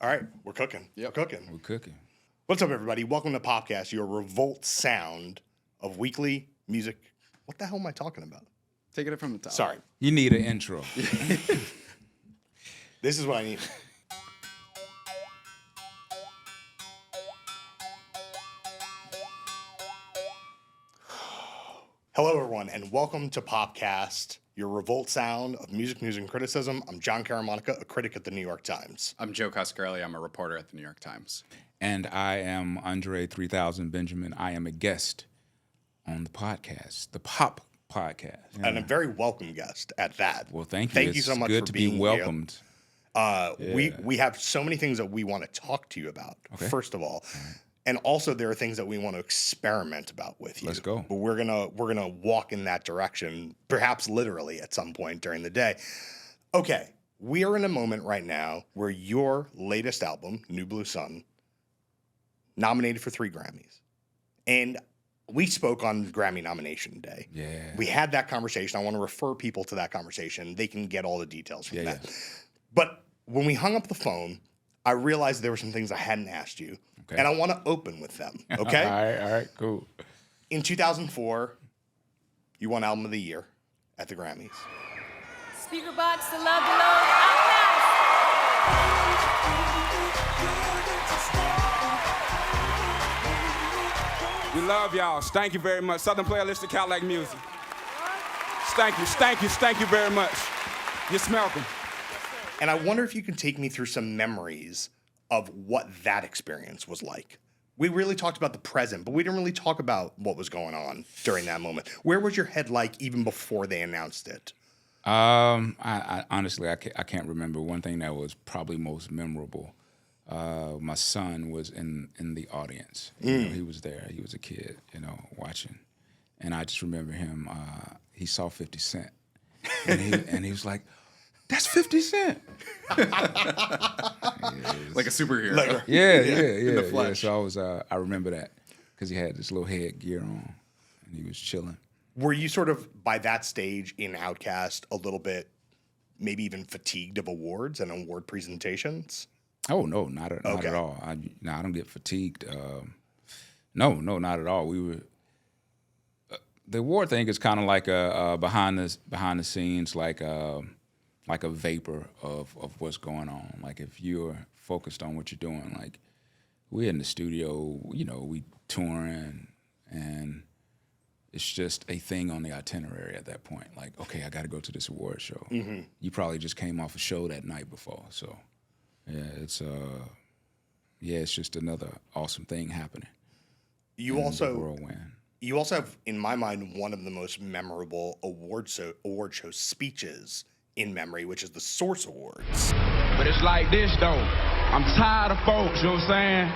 All right, we're cooking. Yep. We're cooking. We're cooking. What's up, everybody? Welcome to Popcast, your revolt sound of weekly music. What the hell am I talking about? Taking it from the top. Sorry. You need an intro. This is what I need. Hello, everyone, and welcome to Popcast, your revolt sound of music, news, and criticism. I'm John Caramonica, a critic at the New York Times. I'm Joe Coscarelli. I'm a reporter at the New York Times. And I am André 3000 Benjamin. I am a guest on the podcast, the Pop Podcast. And a very welcome guest at that. Well, thank you. Thank you It's so much good for to being be welcomed. We have so many things that we want to talk to you about, first of all. And also there are things that we want to experiment about with you. Let's go. But we're gonna walk in that direction, perhaps literally at some point during the day. Okay, we are in a moment right now where your latest album, New Blue Sun, nominated for 3 Grammys. And we spoke on Grammy nomination day. Yeah. We had that conversation. I want to refer people to that conversation. They can get all the details from that. Yeah. But when we hung up the phone, I realized there were some things I hadn't asked you. Okay. And I want to open with them, okay? All right, cool. In 2004, you won Album of the Year at the Grammys. Speaker box, the love below, Outkast. We love y'all. Thank you very much. Southern Playalistic Cadillac Music. Thank you very much. You're smelting. And I wonder if you can take me through some memories of what that experience was like. We really talked about the present, but we didn't really talk about what was going on during that moment. Where was your head like even before they announced it? I honestly, I can't remember. One thing that was probably most memorable, my son was in the audience. You know, he was there. He was a kid, watching. And I just remember him, he saw 50 Cent. And he was like, "That's 50 Cent." Like a superhero. Yeah. the flesh. So I remember that because he had this little headgear on and he was chilling. Were you sort of, by that stage in Outkast, a little bit, maybe even fatigued of awards and award presentations? Oh, no, not at all. I don't get fatigued. No, not at all. We were the award thing is kind of like a behind the scenes, like a vapor of what's going on. Like if you're focused on what you're doing, like we're in the studio, we touring, and it's just a thing on the itinerary at that point. Like, okay, I got to go to this award show. Mm-hmm. You probably just came off a show that night before, so yeah, it's just another awesome thing happening. You also whirlwind. You also have, in my mind, one of the most memorable award show speeches in memory, which is the Source Awards. But it's like this, though. I'm tired of folks, you know what I'm saying?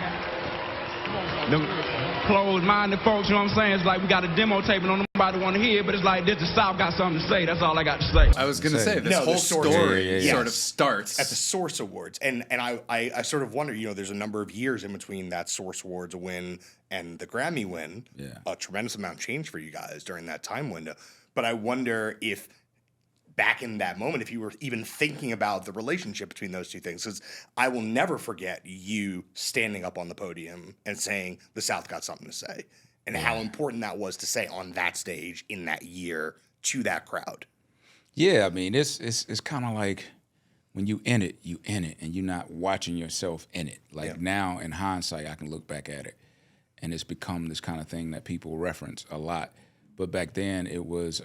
Them closed-minded folks, you know what I'm saying? It's like we got a demo tape and don't nobody want to hear, but it's like this, the South got something to say. That's all I got to say. I was going to say, this whole the Source story Awards. sort of starts at the Source Awards. And I sort of wonder, there's a number of years in between that Source Awards win and the Grammy win. Yeah. A tremendous amount changed for you guys during that time window. But I wonder if back in that moment, if you were even thinking about the relationship between those two things, because I will never forget you standing up on the podium and saying the South got something to say, and how important that was to say on that stage in that year to that crowd. Yeah, I mean, it's kind of like when you in it, and you're not watching yourself in it. Like now, in hindsight, I can look back at it, and it's become this kind of thing that people reference a lot. But back then, it was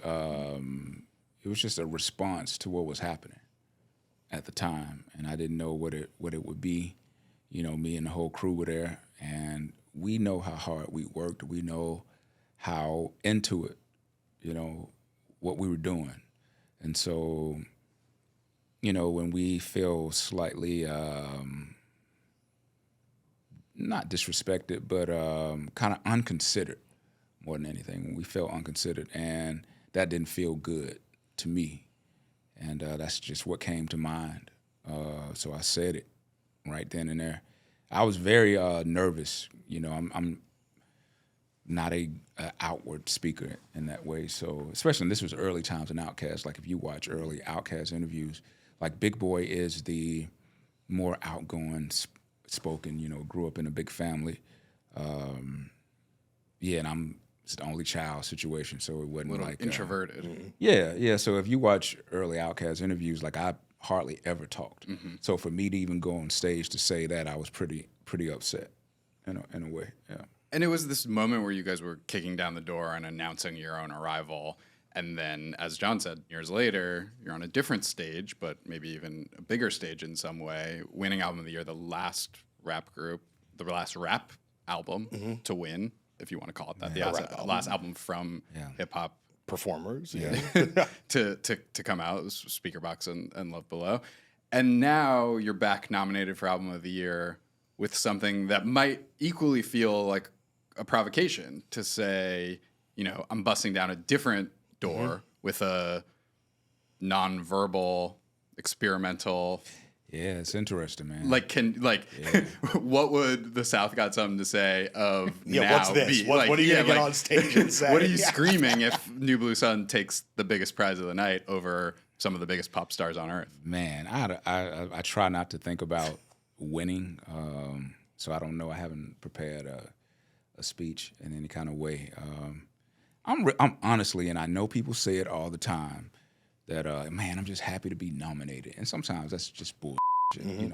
just a response to what was happening at the time, and I didn't know what it would be. Me and the whole crew were there, and we know how hard we worked. We know how into it, what we were doing. And so, when we feel slightly not disrespected, but kind of unconsidered more than anything, when we felt unconsidered, and that didn't feel good to me, and that's just what came to mind. So I said it right then and there. I was very nervous. I'm not a outward speaker in that way. So especially this was early times in Outkast. Like if you watch early Outkast interviews, like Big Boy is the more outgoing, spoken. Grew up in a big family. And I'm it's the only child situation, so it wasn't like introverted. Yeah. So if you watch early Outkast interviews, like I hardly ever talked. So for me to even go on stage to say that, I was pretty upset, in a way. Yeah. And it was this moment where you guys were kicking down the door and announcing your own arrival. And then, as John said, years later, you're on a different stage, but maybe even a bigger stage in some way, winning Album of the Year, the last rap album to win, if you want to call it that, the last album from hip-hop performers, to come out. It was Speakerbox and Love Below. And now you're back nominated for Album of the Year with something that might equally feel like a provocation to say, I'm busting down a different door with a non-verbal, experimental. Yeah, it's interesting, man. What would the South Got Something to Say of now what's this? be? What are you going to get on stage and say? What are you screaming if New Blue Sun takes the biggest prize of the night over some of the biggest pop stars on earth? Man, I try not to think about winning, so I don't know. I haven't prepared a speech in any kind of way. I'm honestly, and I know people say it all the time, that man, I'm just happy to be nominated, and sometimes that's just bullshit.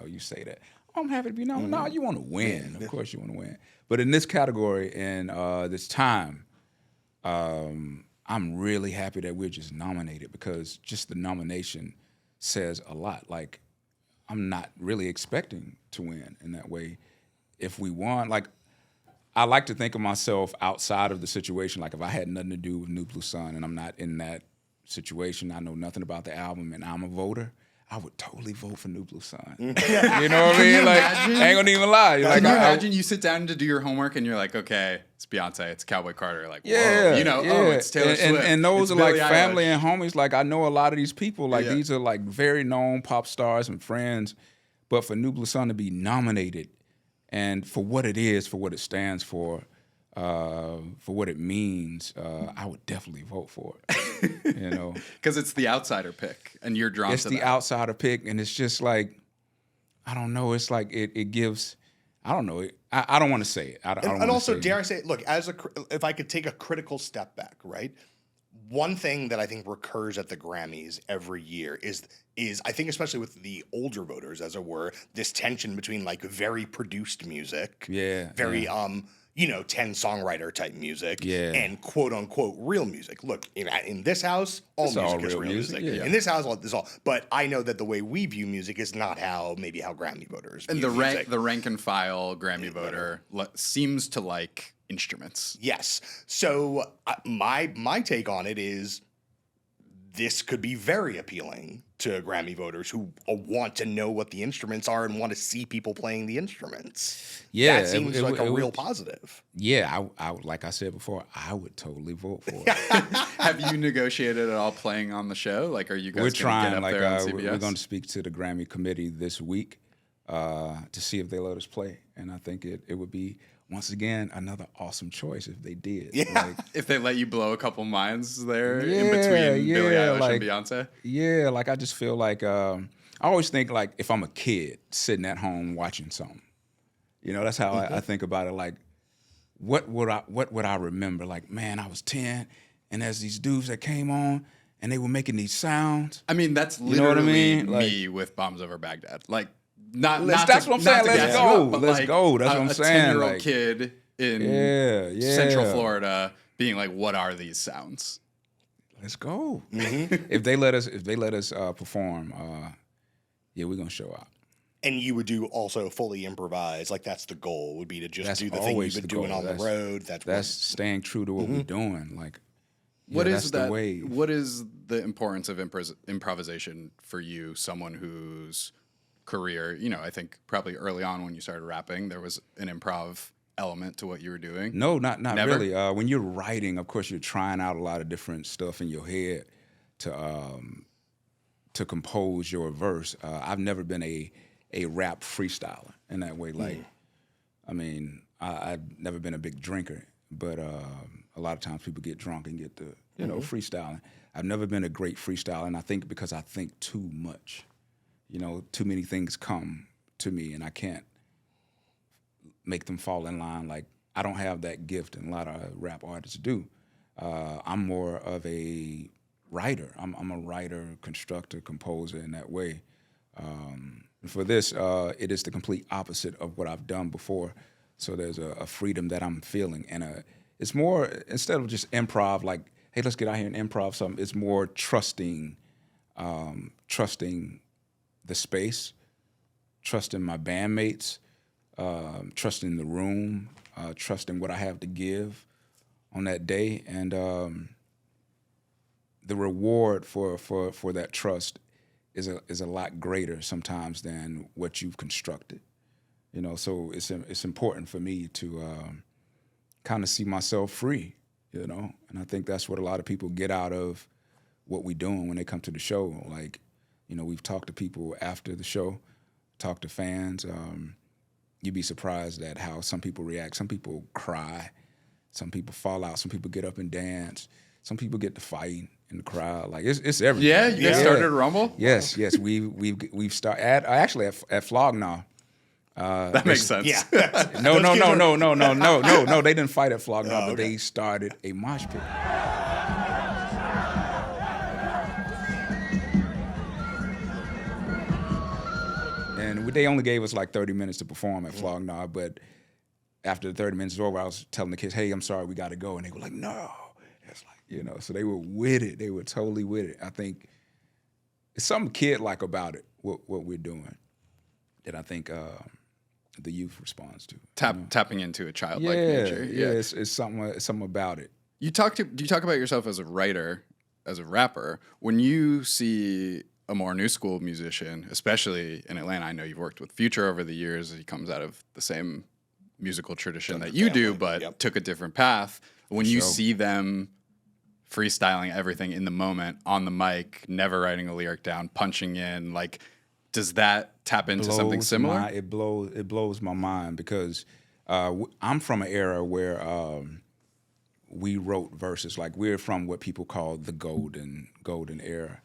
You say that, I'm happy to be nominated. No, you want to win. Of course you want to win. But in this category and this time, I'm really happy that we're just nominated, because just the nomination says a lot. Like, I'm not really expecting to win in that way. If we won, like, I like to think of myself outside of the situation. Like, if I had nothing to do with New Blue Sun and I'm not in that situation, I know nothing about the album, and I'm a voter, I would totally vote for New Blue Sun. You know what I mean? Like, I ain't gonna even lie. Can you imagine you sit down to do your homework and you're like, okay, it's Beyonce, it's Cowboy Carter, like, whoa, it's Taylor Swift. And those it's are Billie like family Eilish. and homies. Like, I know a lot of these people. Like, these are like very known pop stars and friends. But for New Blue Sun to be nominated, and for what it is, for what it stands for what it means, I would definitely vote for it. Because it's the outsider pick, and you're drawn to that. It's the outsider pick, and it's just like, I don't know. It's like it gives. I don't know. I don't want to say it. I don't and also, say dare I say it? Look, if I could take a critical step back, right? One thing that I think recurs at the Grammys every year is I think, especially with the older voters, as it were, this tension between like very produced music, very 10 songwriter type music, and quote unquote real music. Look, in this house, all music is real music. In this house, it's all. But I know that the way we view music is not how Grammy voters and view music. the rank and file Grammy voter seems to like instruments. Yes. So my take on it is this could be very appealing to Grammy voters who want to know what the instruments are and want to see people playing the instruments. Yeah, that seems like a real positive. Yeah, I like I said before, I would totally vote for it. Have you negotiated at all playing on the show? Like, are you guys We're gonna trying. get up Like, there on CBS? we're going to speak to the Grammy committee this week to see if they let us play, and I think it would be, once again, another awesome choice if they did. Yeah. Like, if they let you blow a couple minds there in between Billie Eilish and Beyonce? Yeah, like, I just feel like, I always think, like, if I'm a kid sitting at home watching something, that's how I think about it. Like, what would I remember? Like, man, I was 10, and there's these dudes that came on, and they were making these sounds. I mean, that's literally know what I mean? me with Bombs Over Baghdad. Like, that's what I'm saying. Let's go. Let's go. That's what I'm saying. A 10-year-old like, kid in Central Florida being like, "What are these sounds?" Let's go. If they let us perform, we're gonna show out. And you would do also fully improvise. Like, that's the goal, would be to just do the thing you've been doing on the road. That's staying true to what we're doing. Like, what is that's that? The way. What is the importance of improvisation for you? Someone whose career, I think probably early on when you started rapping, there was an improv element to what you were doing. No, not Never? really. When you're writing, of course, you're trying out a lot of different stuff in your head to compose your verse. I've never been a rap freestyler in that way. Like, I mean, I've never been a big drinker, but a lot of times people get drunk and get to freestyling. I've never been a great freestyler, and I think because I think too much. Too many things come to me, and I can't make them fall in line. Like, I don't have that gift, and a lot of rap artists do. I'm more of a writer. I'm a writer, constructor, composer in that way. For this, it is the complete opposite of what I've done before. So there's a freedom that I'm feeling, and it's more, instead of just improv, like, hey, let's get out here and improv something. It's more trusting the space, trusting my bandmates, trusting the room, trusting what I have to give on that day, and the reward for that trust is a lot greater sometimes than what you've constructed. You know, so it's important for me to kind of see myself free, you know, and I think that's what a lot of people get out of what we're doing when they come to the show. Like, you know, we've talked to people after the show, talked to fans. You'd be surprised at how some people react. Some people cry, some people fall out, some people get up and dance, some people get to fighting in the crowd. Like, it's everything. Yeah, you guys started a Rumble? Yes, we've started actually at Flog Gnaw. That makes sense. Yeah. No, they didn't fight at Flog Gnaw, but they started a mosh pit. And they only gave us like 30 minutes to perform at Flog Gnaw, but after the 30 minutes was over, I was telling the kids, hey, I'm sorry, we got to go. And they were like, no. It's like, you know, so they were with it. They were totally with it. I think it's something kid-like about it, what we're doing, that I think the youth responds to. Tapping into a childlike nature. Yeah, it's something about it. Do you talk about yourself as a writer, as a rapper? When you see a more new school musician, especially in Atlanta, I know you've worked with Future over the years. He comes out of the same musical tradition that you do, but took a different path. When you see them freestyling everything in the moment, on the mic, never writing a lyric down, punching in, like, does that tap into something similar? It blows my mind because I'm from an era where we wrote verses. Like, we're from what people call the golden era,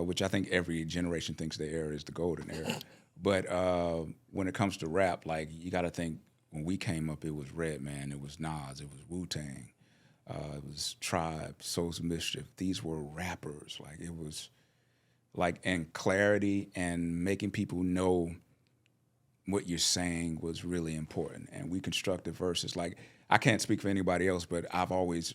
which I think every generation thinks their era is the golden era. But when it comes to rap, like, you got to think, when we came up, it was Redman, it was Nas, it was Wu-Tang, it was Tribe, Souls of Mischief. These were rappers. Like, it was like, and clarity and making people know what you're saying was really important. And we constructed verses. Like, I can't speak for anybody else, but I've always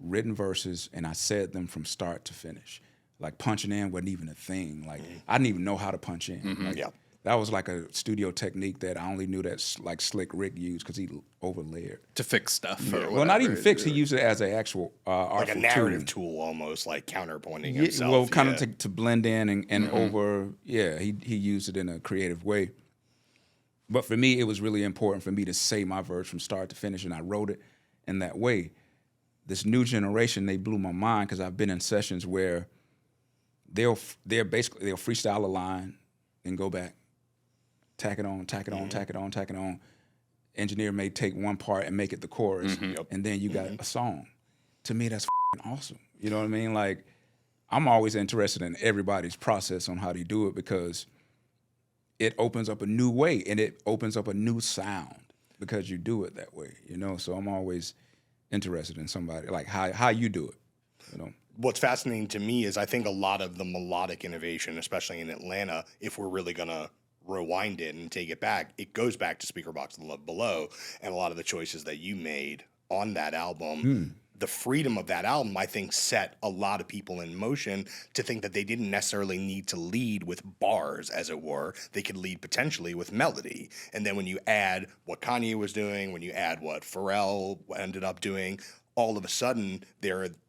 written verses and I said them from start to finish. Like, punching in wasn't even a thing. Like, I didn't even know how to punch in. Like, that was like a studio technique that I only knew that like Slick Rick used because he overlaid to fix stuff. Or well, not even fix. He used it as an actual like a narrative tool, almost like counterpointing himself. Well, kind of to blend in and over. Yeah, he used it in a creative way. But for me, it was really important for me to say my verse from start to finish, and I wrote it in that way. This new generation, they blew my mind because I've been in sessions where they'll freestyle a line and go back. Tack it on. Engineer may take one part and make it the chorus, and then you got a song. To me, that's awesome. You know what I mean? Like, I'm always interested in everybody's process on how they do it because it opens up a new way and it opens up a new sound because you do it that way, you know? So I'm always interested in somebody, like how you do it, you know? What's fascinating to me is I think a lot of the melodic innovation, especially in Atlanta, if we're really going to rewind it and take it back, it goes back to Speaker Box and Love Below and a lot of the choices that you made on that album. The freedom of that album, I think, set a lot of people in motion to think that they didn't necessarily need to lead with bars, as it were. They could lead potentially with melody. And then when you add what Kanye was doing, when you add what Pharrell ended up doing, all of a sudden,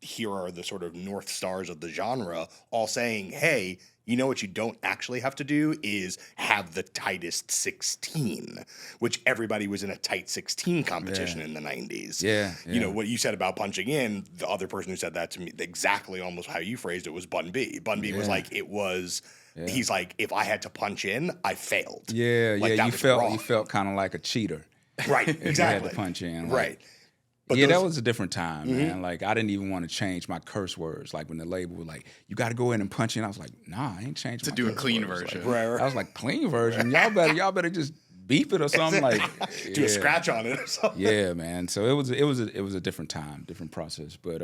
here are the sort of North Stars of the genre all saying, hey, you know what you don't actually have to do is have the tightest 16, which everybody was in a tight 16 competition in the 90s. Yeah. You know, what you said about punching in, the other person who said that to me, exactly almost how you phrased it, was Bun B. Bun B was like, he's like, if I had to punch in, I failed. Yeah, like, you felt kind of like a cheater. Right, exactly. You had to punch in. Right. But yeah, those- that was a different time, man. Like, I didn't even want to change my curse words. Like, when the label was like, you got to go in and punch in, I was like, nah, I ain't changing To my do a curse clean words. version. Like, Right. I was like, clean version? Y'all better just beep it or something. Like, do a yeah. scratch on it or something. Yeah, man. So it was a different time, different process. But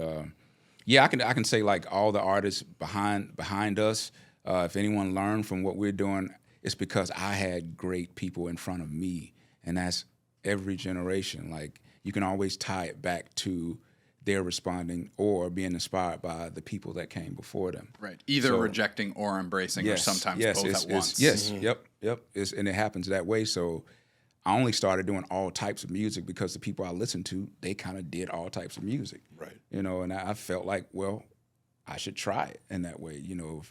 yeah, I can say like all the artists behind us. If anyone learned from what we're doing, it's because I had great people in front of me, and that's every generation. Like, you can always tie it back to their responding or being inspired by the people that came before them. Right. Either So- rejecting or embracing, or sometimes both at once. Yes, yep. And it happens that way. So I only started doing all types of music because the people I listened to, they kind of did all types of music. Right. You know, and I felt like, well, I should try it in that way. You know,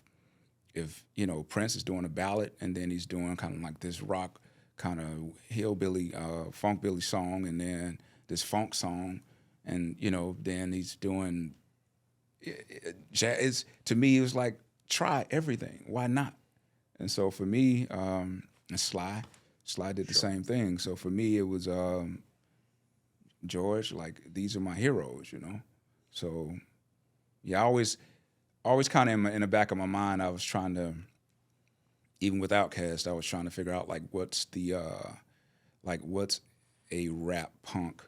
if you know, Prince is doing a ballad and then he's doing kind of like this rock kind of hillbilly, funkbilly song, and then this funk song, and you know, then he's doing jazz. To me, it was like, try everything. Why not? And so for me, and Sly did the same thing. So for me, it was George. Like, these are my heroes, you know. So yeah, I always kind of in the back of my mind, I was trying to, even with Outkast, I was trying to figure out like what's a rap punk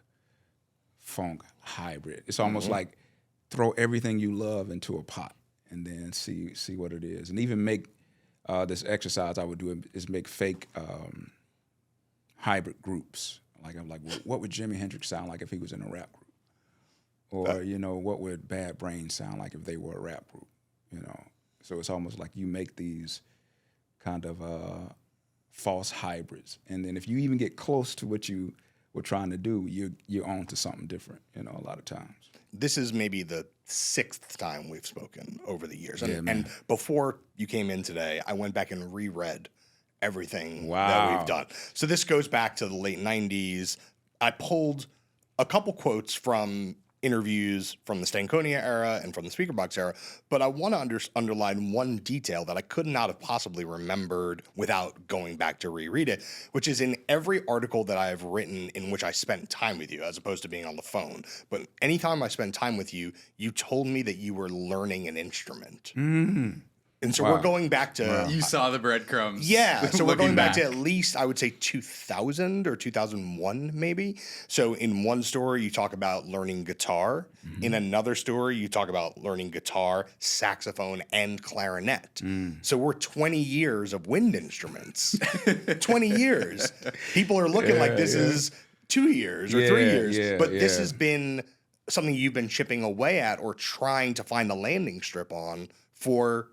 funk hybrid. It's almost like throw everything you love into a pot and then see what it is. And even make this exercise I would do is make fake hybrid groups. Like, I'm like, what would Jimi Hendrix sound like if he was in a rap group? Or, you know, what would Bad Brains sound like if they were a rap group? You know, so it's almost like you make these kind of false hybrids, and then if you even get close to what you were trying to do, you're on to something different. You know, a lot of times. This is maybe the 6th time we've spoken over the years. Yeah, man. And before you came in today, I went back and reread everything that Wow. we've done. So this goes back to the late 90s. I pulled a couple quotes from interviews from the Stankonia era and from the Speakerbox era, but I want to underline one detail that I could not have possibly remembered without going back to reread it, which is in every article that I have written in which I spent time with you, as opposed to being on the phone. But anytime I spent time with you, you told me that you were learning an instrument. And so Wow. we're going back to... You saw the breadcrumbs. Yeah, so we're looking going back to at least, I would say, 2000 or 2001, maybe. So in one story, you talk about learning guitar. In another story, you talk about learning guitar, saxophone, and clarinet. So we're 20 years of wind instruments. 20 years. People are looking like this is 2 years or 3 years. But this has been something you've been chipping away at or trying to find a landing strip on for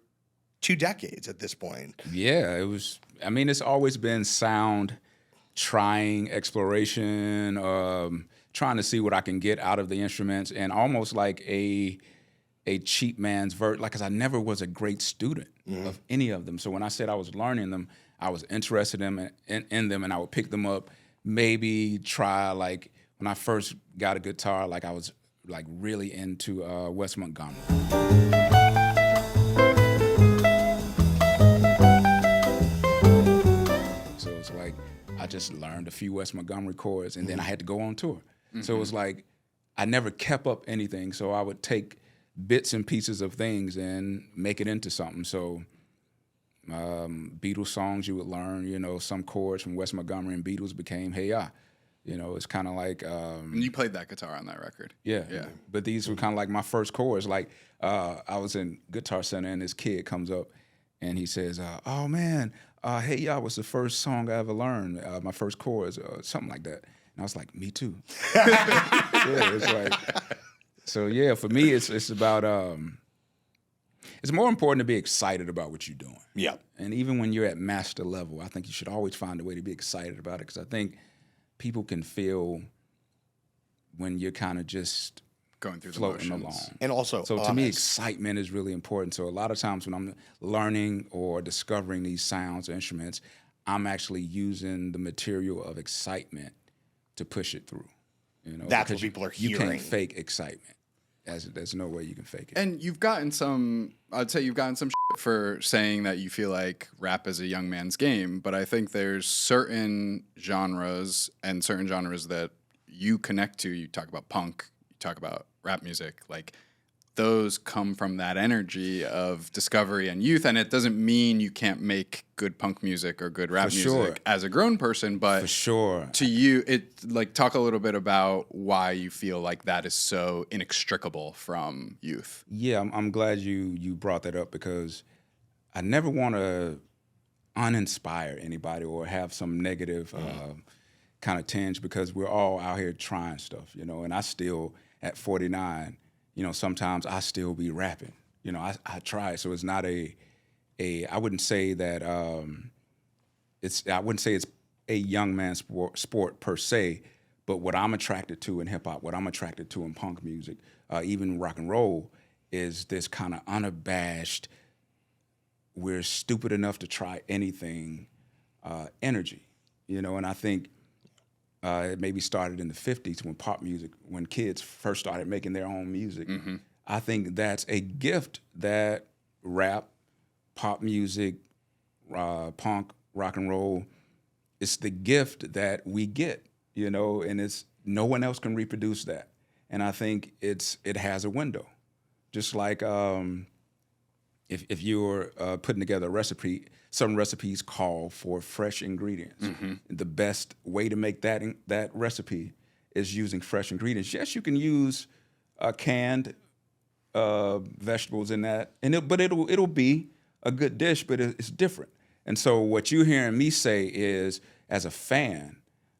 2 decades at this point. Yeah, it was. I mean, it's always been sound, trying, exploration, trying to see what I can get out of the instruments, and almost like a cheap man's version. Like, 'cause I never was a great student of any of them. So when I said I was learning them, I was interested in them, and I would pick them up. Maybe try, like, when I first got a guitar, like I was like really into Wes Montgomery. So it's like I just learned a few Wes Montgomery chords, and then I had to go on tour. So it was like I never kept up anything. So I would take bits and pieces of things and make it into something. So Beatles songs you would learn, you know, some chords from Wes Montgomery and Beatles became Hey Ya. You know, it's kind of like And you played that guitar on that record. yeah. But these were kind of like my first chords. Like I was in Guitar Center and this kid comes up and he says, oh man, Hey Ya was the first song I ever learned, my first chords, something like that. And I was like, me too. Yeah, it's like, so yeah, for me, it's about, it's more important to be excited about what you're doing. Yeah. And even when you're at master level, I think you should always find a way to be excited about it, because I think people can feel when you're kind of just Going through the floating motions. along. And also, So to me, excitement is really important. So a lot of times when I'm learning or discovering these sounds or instruments, I'm actually using the material of excitement to push it through. You know, That's because what people are You hearing. can't fake excitement. There's no way you can fake it. And you've gotten some, I'd say you've gotten some shit for saying that you feel like rap is a young man's game, but I think there's certain genres and certain genres that you connect to, you talk about punk, you talk about rap music, like those come from that energy of discovery and youth. And it doesn't mean you can't make good punk music or good rap music as a grown person, but For sure. to you, talk a little bit about why you feel like that is so inextricable from youth. Yeah, I'm glad you brought that up, because I never want to uninspire anybody or have some negative kind of tinge, because we're all out here trying stuff, and I still, at 49, sometimes I still be rapping. I try. So it's not I wouldn't say that I wouldn't say it's a young man's sport per se, but what I'm attracted to in hip hop, what I'm attracted to in punk music, even rock and roll, is this kind of unabashed, we're stupid enough to try anything energy, and I think it maybe started in the 50s when pop music, when kids first started making their own music. Mm-hmm. I think that's a gift that rap, pop music, punk, rock and roll, it's the gift that we get, and it's no one else can reproduce that. And I think it has a window. Just like if you're putting together a recipe, some recipes call for fresh ingredients. Mm-hmm. The best way to make that recipe is using fresh ingredients. Yes, you can use canned vegetables in that, but it'll be a good dish, but it's different. And so what you're hearing me say is, as a fan,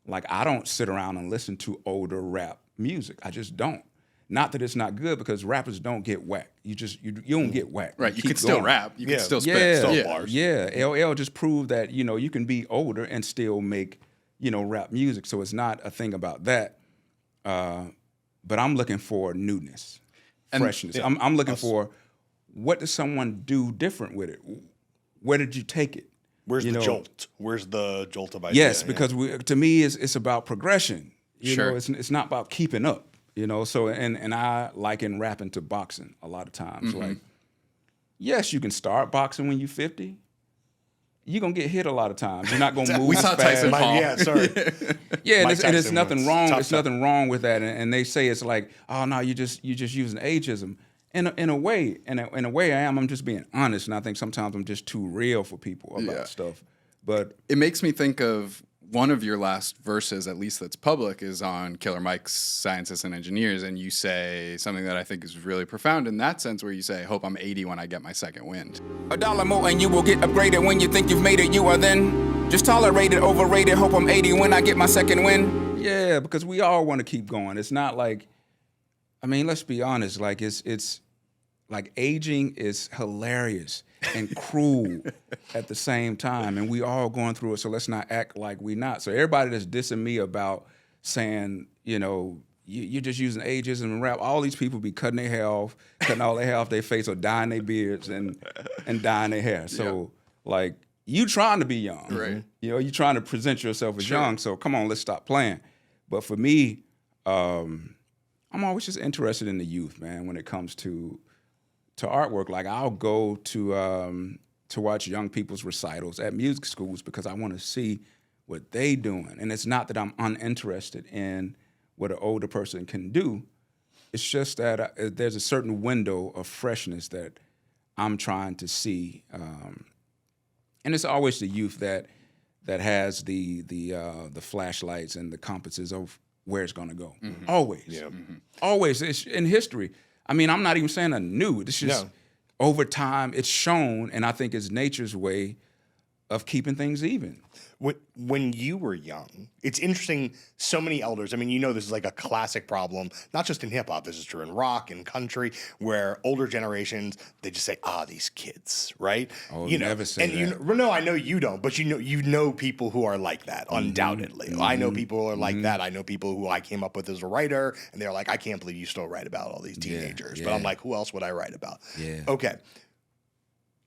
like, I don't sit around and listen to older rap music. I just don't. Not that it's not good, because rappers don't get whacked. You don't get whacked. Right. You can still rap. You can still spit. Still bars. Yeah. LL just proved that, you can be older and still make, rap music. So it's not a thing about that. But I'm looking for newness, freshness. Yeah. I'm looking for, what does someone do different with it? Where did you take it? Where's the jolt? Where's the jolt of idea? Yes, because to me, it's about progression. Sure. It's not about keeping up. So and I liken rapping to boxing a lot of times. Mm-hmm. Like, yes, you can start boxing when you're 50. You're gonna get hit a lot of times. You're not gonna move. We saw Tyson Paul. Yeah, sorry. Yeah, and it's nothing wrong. There's nothing wrong with that. And they say it's like, oh no, you just using ageism. In a way, I am. I'm just being honest, and I think sometimes I'm just too real for people about stuff. But it makes me think of one of your last verses, at least that's public, is on Killer Mike's Scientists and Engineers, and you say something that I think is really profound in that sense, where you say, hope I'm 80 when I get my second wind. $1 more and you will get upgraded. When you think you've made it, you are then just tolerated, overrated. Hope I'm 80 when I get my second wind. Yeah, because we all want to keep going. It's not like, let's be honest, like it's like aging is hilarious and cruel at the same time, and we all going through it, so let's not act like we not. So everybody that's dissing me about saying, you're just using ageism and rap, all these people be cutting their hair off, cutting all their hair off their face, or dyeing their beards and dyeing their hair. So like, you trying to be young, right? You trying to present yourself as young, so come on, let's stop playing. But for me, I'm always just interested in the youth, man, when it comes to artwork. Like, I'll go to watch young people's recitals at music schools, because I want to see what they doing. And it's not that I'm uninterested in what an older person can do. It's just that there's a certain window of freshness that I'm trying to see. And it's always the youth that has the flashlights and the compasses of where it's going to go. Mm-hmm. Always. Yeah. Mm-hmm. Always. It's in history. I'm not even saying I'm new. It's just over time it's shown, and I think it's nature's way of keeping things even. When you were young, it's interesting, so many elders, this is like a classic problem, not just in hip hop, this is true in rock and country, where older generations, they just say, these kids, right? Oh, never say that. No, I know you don't, but you know people who are like that, undoubtedly. Mm-hmm. I know people who are like that. I know people who I came up with as a writer, and they're like, I can't believe you still write about all these teenagers. But I'm like, who else would I write about? Yeah. Okay.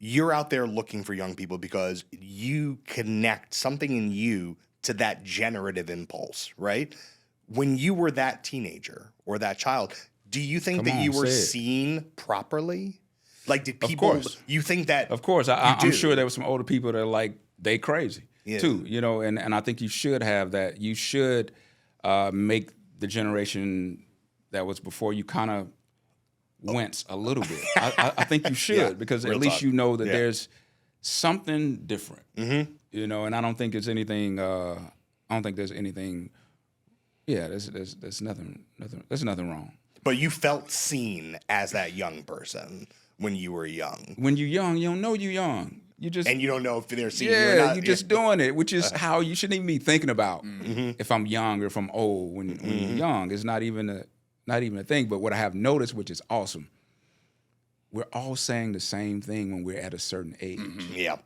You're out there looking for young people because you connect something in you to that generative impulse, right? When you were that teenager or that child, do you think that you were seen properly? Like, did people, you think that? Of course. I'm sure there were some older people that are like, they crazy too, and I think you should have that. You should make the generation that was before you kind of wince a little bit. I think you should because at least you know that there's something different. You know, and I don't think it's anything. I don't think there's anything. Yeah, there's nothing wrong. But you felt seen as that young person when you were young. When you're young, you don't know you're young. You just and you don't know if they're seeing you or yeah, not. you're just doing it, which is how you shouldn't even be thinking about if I'm young or if I'm old. When you're young, it's not even a thing. But what I have noticed, which is awesome, we're all saying the same thing when we're at a certain age. Yeah.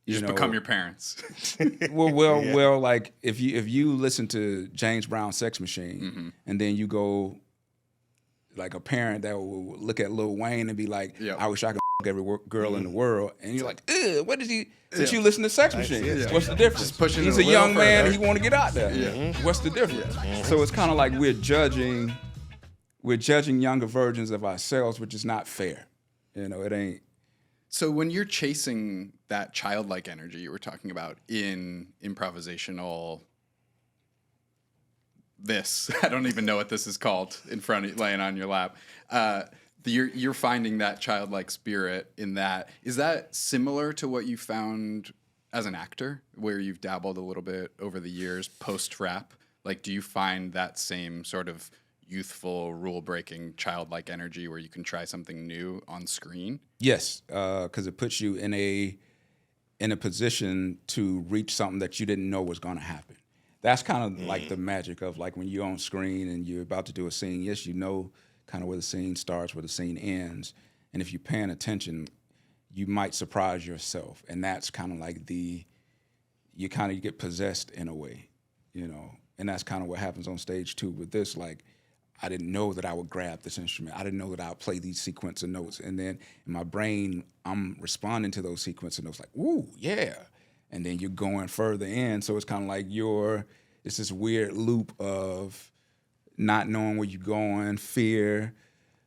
You just become your parents. Well, like if you listen to James Brown's Sex Machine and then you go like a parent that will look at Lil Wayne and be like, I wish I could f every girl in the world, and you're like, ugh, what is he? Since you listen to Sex Machine, what's the difference? He's a young man and he want to get out there. What's the difference? So it's kind of like we're judging younger versions of ourselves, which is not fair. You know, it ain't. So when you're chasing that childlike energy you were talking about in improvisational, I don't even know what this is called in front of you, laying on your lap. You're finding that childlike spirit in that. Is that similar to what you found as an actor, where you've dabbled a little bit over the years post-rap? Like, do you find that same sort of youthful, rule-breaking, childlike energy where you can try something new on screen? Yes, because it puts you in a position to reach something that you didn't know was going to happen. That's kind of like the magic of like when you're on screen and you're about to do a scene. Yes, you know kind of where the scene starts, where the scene ends, and if you're paying attention, you might surprise yourself, and that's kind of like you get possessed in a way, you know, and that's kind of what happens on stage too with this. Like, I didn't know that I would grab this instrument. I didn't know that I would play these sequence of notes. And then in my brain, I'm responding to those sequence of notes like, ooh, yeah. And then you're going further in. So it's kind of like it's this weird loop of not knowing where you're going, fear,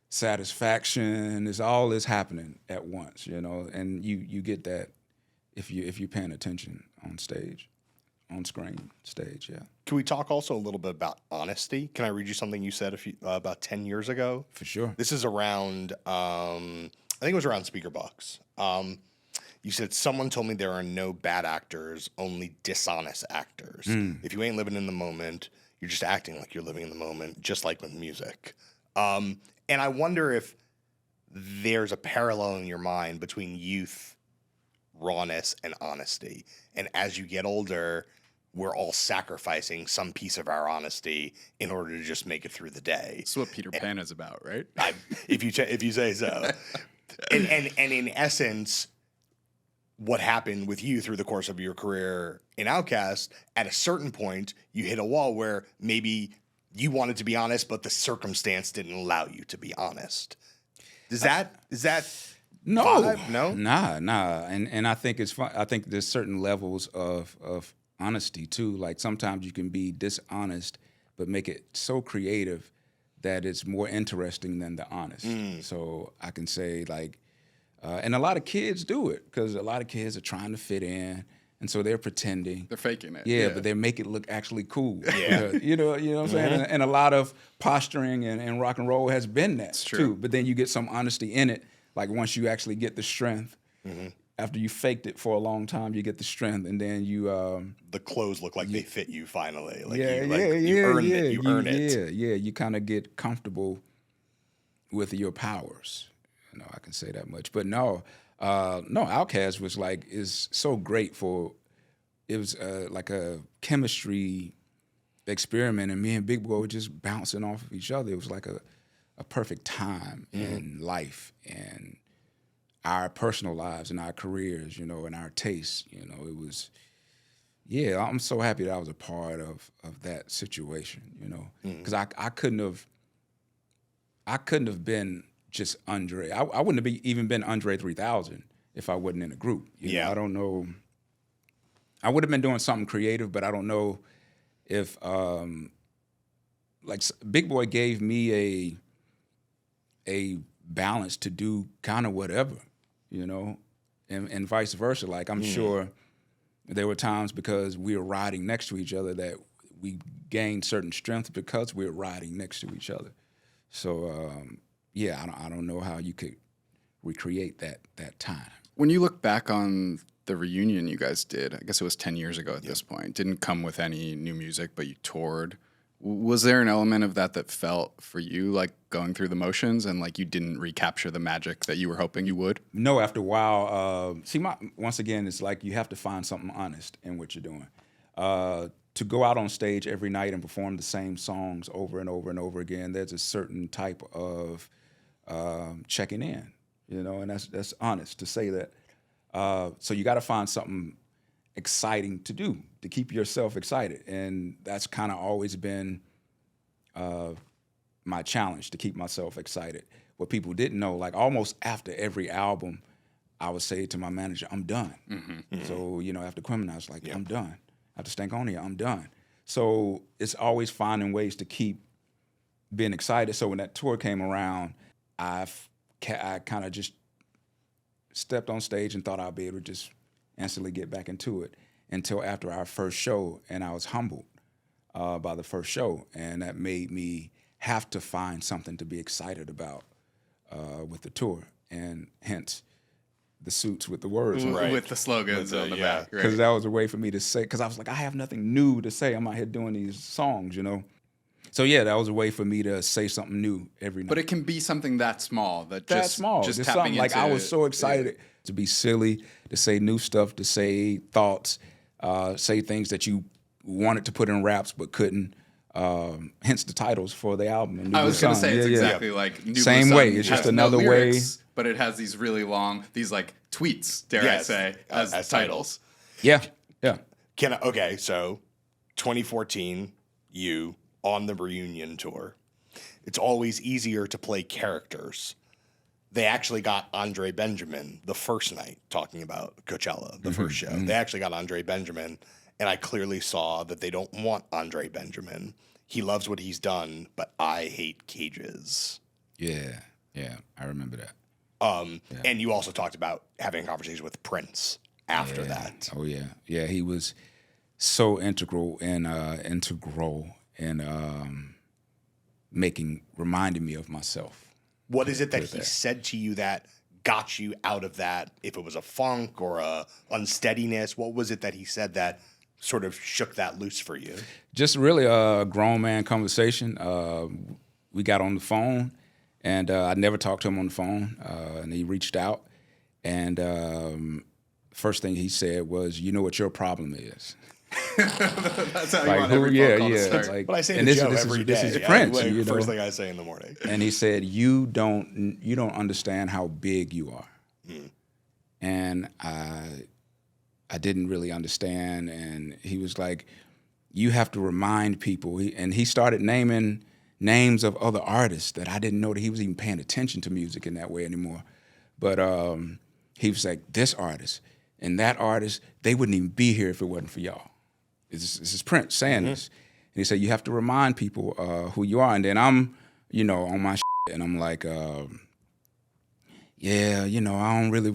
satisfaction. It's all this happening at once, you know. And you get that if you're paying attention on stage. On screen, stage, yeah. Can we talk also a little bit about honesty? Can I read you something you said about 10 years ago? For sure. This is around, I think it was around Speaker Box. You said, someone told me there are no bad actors, only dishonest actors. If you ain't living in the moment, you're just acting like you're living in the moment, just like with music. And I wonder if there's a parallel in your mind between youth, rawness, and honesty. And as you get older, we're all sacrificing some piece of our honesty in order to just make it through the day. That's what Peter Pan is about, right? If you say so. and in essence, what happened with you through the course of your career in Outkast, at a certain point, you hit a wall where maybe you wanted to be honest, but the circumstance didn't allow you to be honest. Is that no, vibe? No, nah, and I think it's fun. I think there's certain levels of honesty too. Like sometimes you can be dishonest, but make it so creative that it's more interesting than the honest. So I can say like, and a lot of kids do it because a lot of kids are trying to fit in, and so they're pretending. They're faking it. Yeah, but they make it look actually cool. Yeah, you know what I'm saying. And a lot of posturing and rock and roll has been that too. But then you get some honesty in it. Like once you actually get the strength, after you faked it for a long time, you get the strength, and then you the clothes look like they fit you finally. Like you earn it. Yeah. You kind of get comfortable with your powers. You know, I can say that much. But no, Outkast was is so great for. It was like a chemistry experiment, and me and Big Boy were just bouncing off of each other. It was like a perfect time in life and our personal lives and our careers, you know, and our tastes. You know, it was, I'm so happy that I was a part of that situation, you know, because I couldn't have been just Andre. I wouldn't have even been Andre 3000 if I wasn't in a group. You know, I don't know. I would have been doing something creative, but I don't know if, like Big Boy gave me a balance to do kind of whatever, you know, and vice versa. Like I'm sure there were times because we were riding next to each other that we gained certain strength because we're riding next to each other. So yeah, I don't know how you could recreate that time. When you look back on the reunion you guys did, I guess it was 10 years ago at this point, didn't come with any new music, but you toured. Was there an element of that felt for you like going through the motions and like you didn't recapture the magic that you were hoping you would? No, after a while, once again, it's like you have to find something honest in what you're doing. To go out on stage every night and perform the same songs over and over and over again, there's a certain type of checking in, and that's honest to say that. So you got to find something exciting to do to keep yourself excited, and that's kind of always been my challenge, to keep myself excited. What people didn't know, like almost after every album, I would say to my manager, "I'm done." Mm-hmm. So after Criminal, I was like, "I'm done." After Stankonia, I'm done. So it's always finding ways to keep being excited. So when that tour came around, I kind of just stepped on stage and thought I'd be able to just instantly get back into it until after our first show, and I was humbled by the first show, and that made me have to find something to be excited about with the tour, and hence the suits with the words with the slogans on the back, because that was a way for me to say, because I was like, I have nothing new to say. I'm out here doing these songs, So yeah, that was a way for me to say something new every night. But it can be something that small, just just tapping into. Like I was so excited to be silly, to say new stuff, to say thoughts, say things that you wanted to put in raps but couldn't. Hence the titles for the album. I was going to say it's exactly like New same Blue way. Sun It's just has another no lyrics, way. but it has these really long, these like tweets, dare I say, as titles. Yeah. So 2014, you on the reunion tour. It's always easier to play characters. They actually got Andre Benjamin the first night, talking about Coachella, the first show. Mm-hmm. They actually got Andre Benjamin, and I clearly saw that they don't want Andre Benjamin. He loves what he's done, but I hate cages. Yeah, I remember that. And you also talked about having a conversation with Prince after that. Oh yeah, he was so integral in reminding me of myself. What is it that he said to you that got you out of that? If it was a funk or a unsteadiness, what was it that he said that sort of shook that loose for you? Just really a grown man conversation. We got on the phone, and I never talked to him on the phone, and he reached out, and first thing he said was, "You know what your problem is." That's how you want every phone call to start. But I say to Joe every day. This is Prince. First thing I say in the morning. And he said, "You don't understand how big you are." And I didn't really understand. And he was like, "You have to remind people." And he started naming names of other artists that I didn't know that he was even paying attention to music in that way anymore. But he was like, "This artist and that artist, they wouldn't even be here if it wasn't for y'all." This is Prince saying this. And he said, "You have to remind people who you are." And then I'm, on my shit, and I'm like, I don't really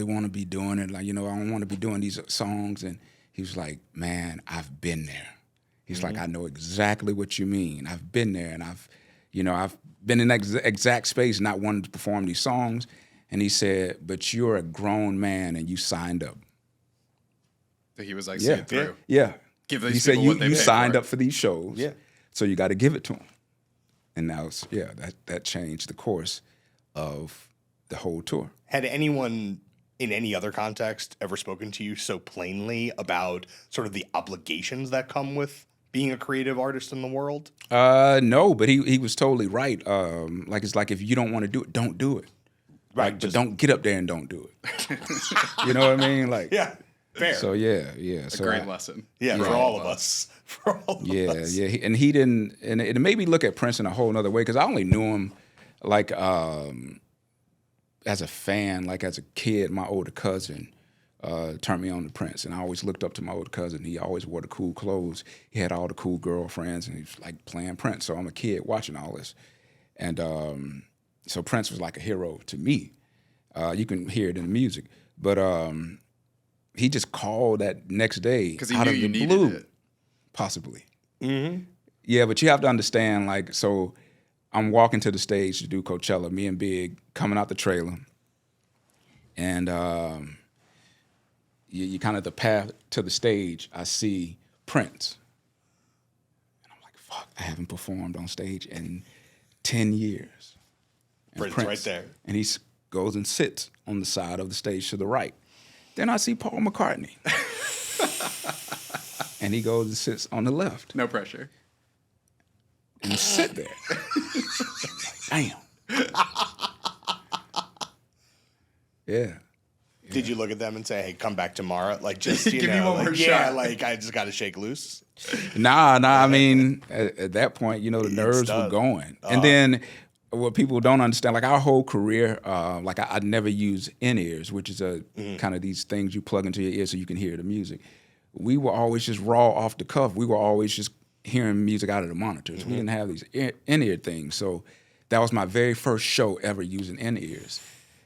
want to be doing it. Like, I don't want to be doing these songs. And he was like, "Man, I've been there." He's like, "I know exactly what you mean. I've been there, and I've been in that exact space, not wanting to perform these songs." And he said, "But you're a grown man, and you signed up." So he was like, "See it through." Yeah. Give these he said, people what they you paid signed for. up for these shows. Yeah. So you got to give it to them. And now, that changed the course of the whole tour. Had anyone in any other context ever spoken to you so plainly about sort of the obligations that come with being a creative artist in the world? No, but he was totally right. It's like, if you don't want to do it, don't do it. Right. But don't get up there and don't do it. You know what I mean? Like, yeah. Fair. So yeah. A great lesson. Yeah, for all of us. For all of us. Yeah. And he didn't, and it made me look at Prince in a whole nother way, because I only knew him like as a fan, like as a kid. My older cousin turned me on to Prince, and I always looked up to my older cousin. He always wore the cool clothes. He had all the cool girlfriends, and he was like playing Prince. So I'm a kid watching all this, and so Prince was like a hero to me. You can hear it in the music, but he just called that next day because he out knew of you the needed blue, it. possibly. Yeah, but you have to understand, like, so I'm walking to the stage to do Coachella, me and Big coming out the trailer, and you kind of the path to the stage, I see Prince. And I'm like, fuck, I haven't performed on stage in 10 years. And Prince right there. And he goes and sits on the side of the stage to the right. Then I see Paul McCartney. And he goes and sits on the left. No pressure. And sit there. Damn. Yeah. Did you look at them and say, "Hey, come back tomorrow"? Like, just you Give me know, one more like, yeah, shot. like I just got to shake loose. Nah. I mean, at that point, you know, the nerves were going. And then what people don't understand, like our whole career, like I never use in-ears, which is a kind of these things you plug into your ear so you can hear the music. We were always just raw off the cuff. We were always just hearing music out of the monitors. We didn't have these in-ear things. So that was my very first show ever using in-ears.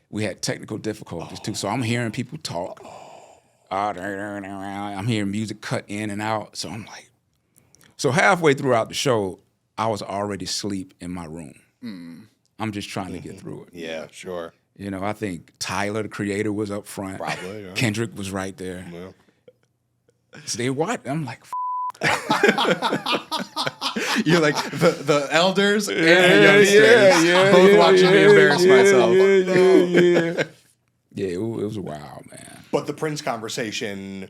We had technical difficulties too. So I'm hearing people talk. I'm hearing music cut in and out. So I'm like, so halfway throughout the show, I was already asleep in my room. I'm just trying to get through it. Yeah, sure. You know, I think Tyler, the creator, was up front. Probably, yeah. Kendrick was right there. Well, So they what? I'm like, You're like the elders and the youngsters both watching me embarrass myself. Yeah, it was wild, man. but the Prince conversation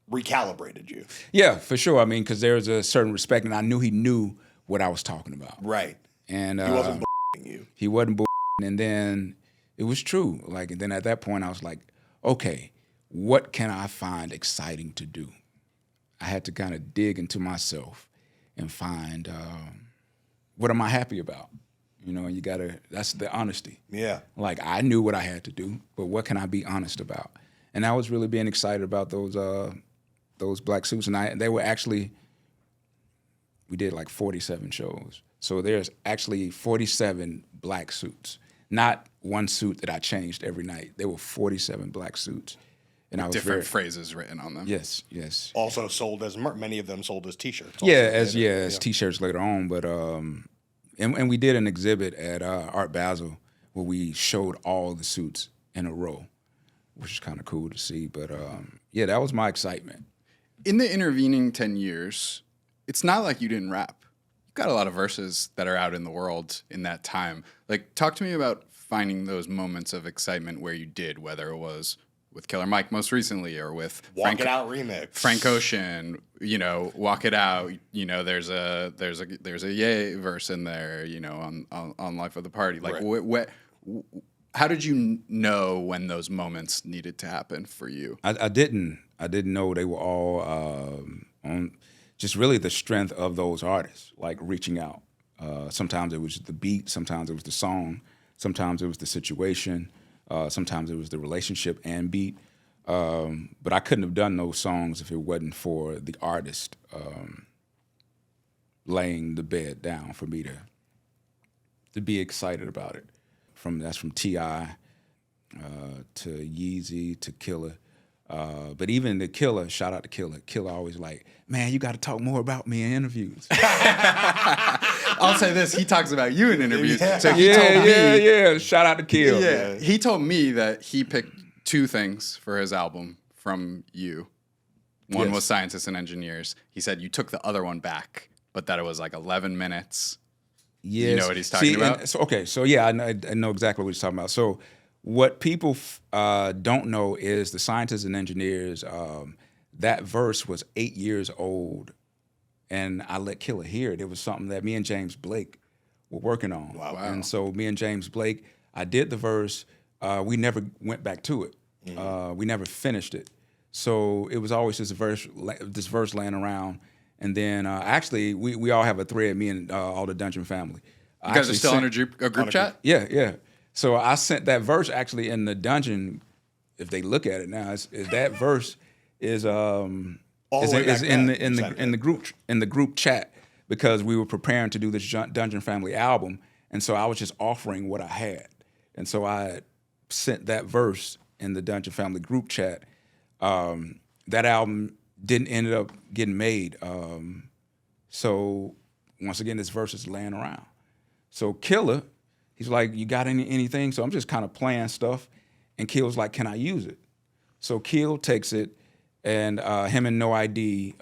recalibrated you, Yeah, for sure. I mean, because there's a certain respect, and I knew he knew what I was talking about. right? And He wasn't you. He wasn't and then it was true. Like, and then at that point, I was like, okay, what can I find exciting to do? I had to kind of dig into myself and find what am I happy about? You know, and that's the honesty. Yeah. Like, I knew what I had to do, but what can I be honest about? And I was really being excited about those black suits. And they were actually, we did like 47 shows. So there's actually 47 black suits, not one suit that I changed every night. There were 47 black suits. And I was Different phrases written on them. Yes. Also sold as many of them sold as T-shirts. also Yeah, as later. T-shirts later on. But and we did an exhibit at Art Basel where we showed all the suits in a row, which is kind of cool to see. But yeah, that was my excitement. In the intervening 10 years, it's not like you didn't rap. You've got a lot of verses that are out in the world in that time. Like, talk to me about finding those moments of excitement where you did, whether it was with Killer Mike most recently or with Walk It Out remix. Frank Ocean, you know, Walk It Out, you know, there's a Ye verse in there, you know, on Life of the Party. Like, Right. how did you know when those moments needed to happen for you? I didn't know they were all on just really the strength of those artists, like reaching out. Sometimes it was the beat, sometimes it was the song, sometimes it was the situation, sometimes it was the relationship and beat. But I couldn't have done those songs if it wasn't for the artist laying the bed down for me to be excited about it. That's from T.I. To Yeezy to Killer. But even the Killer, shout out to Killer. Killer always like, man, you got to talk more about me in interviews. I'll say this: he talks about you in interviews. Yeah. So he told me, yeah. Shout out to Kill. yeah, he told me that he picked two things for his album from you. One Yes. was Scientists and Engineers. He said you took the other one back, but that it was like 11 minutes. Yes. You know what he's talking about? So yeah, I know exactly what he's talking about. So what people don't know is the Scientists and Engineers, that verse was 8 years old, and I let Killer hear it. It was something that me and James Blake were working on. Wow. And so me and James Blake, I did the verse. We never went back to it. We never finished it. So it was always this verse laying around. And then actually, we all have a thread, me and all the Dungeon family. You guys are still on a group chat? Yeah. So I sent that verse actually in the dungeon. If they look at it now, is that verse is the way back in then, the group chat because we were preparing to do this Dungeon Family album, and so I was just offering what I had, and so I sent that verse in the Dungeon Family group chat. That album didn't end up getting made. So once again, this verse is laying around. So Killer, he's like, you got anything? So I'm just kind of playing stuff. And Kill's like, can I use it? So Kill takes it, and him and No ID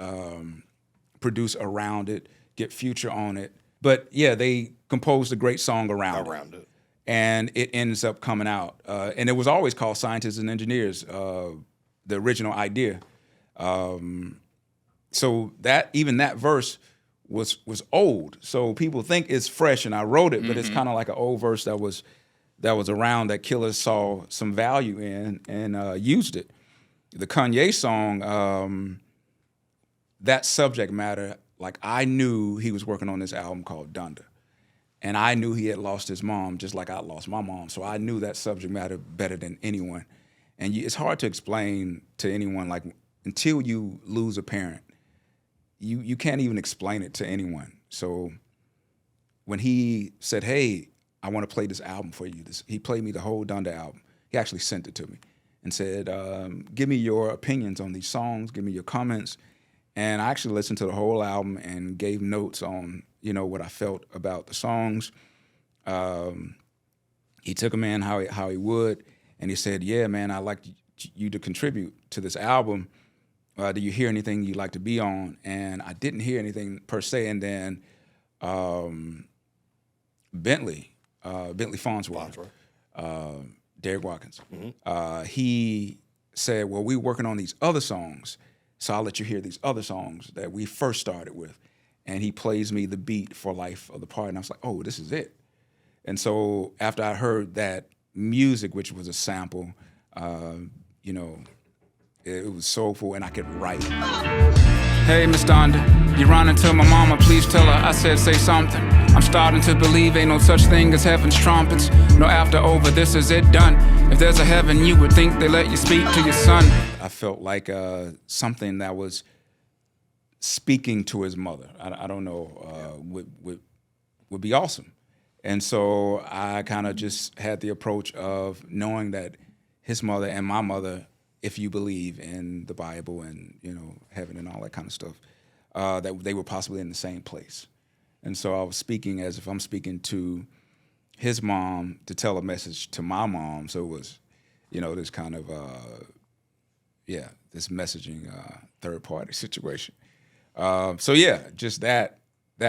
produce around it, get Future on it. But yeah, they composed a great song around it. And it ends up coming out. And it was always called Scientists and Engineers, the original idea. So that verse was old. So people think it's fresh, and I wrote it, but it's kind of like an old verse that was around that Killer saw some value in and used it. The Kanye song, that subject matter, like I knew he was working on this album called Donda. And I knew he had lost his mom just like I lost my mom. So I knew that subject matter better than anyone. And it's hard to explain to anyone, like until you lose a parent, you can't even explain it to anyone. So when he said, hey, I want to play this album for you, he played me the whole Donda album. He actually sent it to me and said, give me your opinions on these songs, give me your comments. And I actually listened to the whole album and gave notes on, what I felt about the songs. He took them in how he would, and he said, yeah, man, I'd like you to contribute to this album. Do you hear anything you'd like to be on? And I didn't hear anything per se. And then Bentley Farnsworth, Derek Watkins, he said, well, we're working on these other songs, so I'll let you hear these other songs that we first started with. And he plays me the beat for Life of the Party. And I was like, oh, this is it. And so after I heard that music, which was a sample, it was soulful and I could write. Hey, Miss Donda, you running to my mama, please tell her I said say something. I'm starting to believe ain't no such thing as heaven's trumpets. No after over, this is it done. If there's a heaven, you would think they let you speak to your son. I felt like something that was speaking to his mother. I don't know, would be awesome. And so I kind of just had the approach of knowing that his mother and my mother, if you believe in the Bible and, heaven and all that kind of stuff, that they were possibly in the same place. And so I was speaking as if I'm speaking to his mom to tell a message to my mom. So it was, this kind of, this messaging third party situation. Just that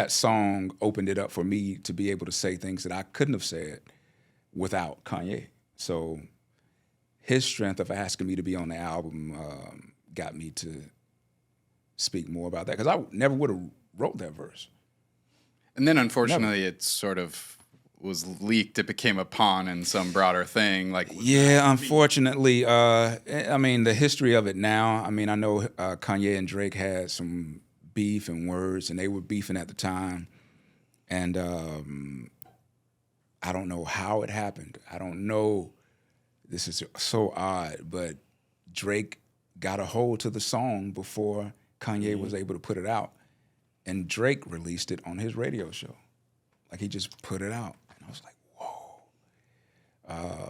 song opened it up for me to be able to say things that I couldn't have said without Kanye. So his strength of asking me to be on the album got me to speak more about that, because I never would have wrote that verse. And then unfortunately it sort of was leaked. It became a pawn in some broader thing. Unfortunately, the history of it now, I know Kanye and Drake had some beef and words, and they were beefing at the time. And I don't know how it happened. I don't know. This is so odd, but Drake got a hold to the song before Kanye was able to put it out. And Drake released it on his radio show. Like, he just put it out. And I was like, whoa.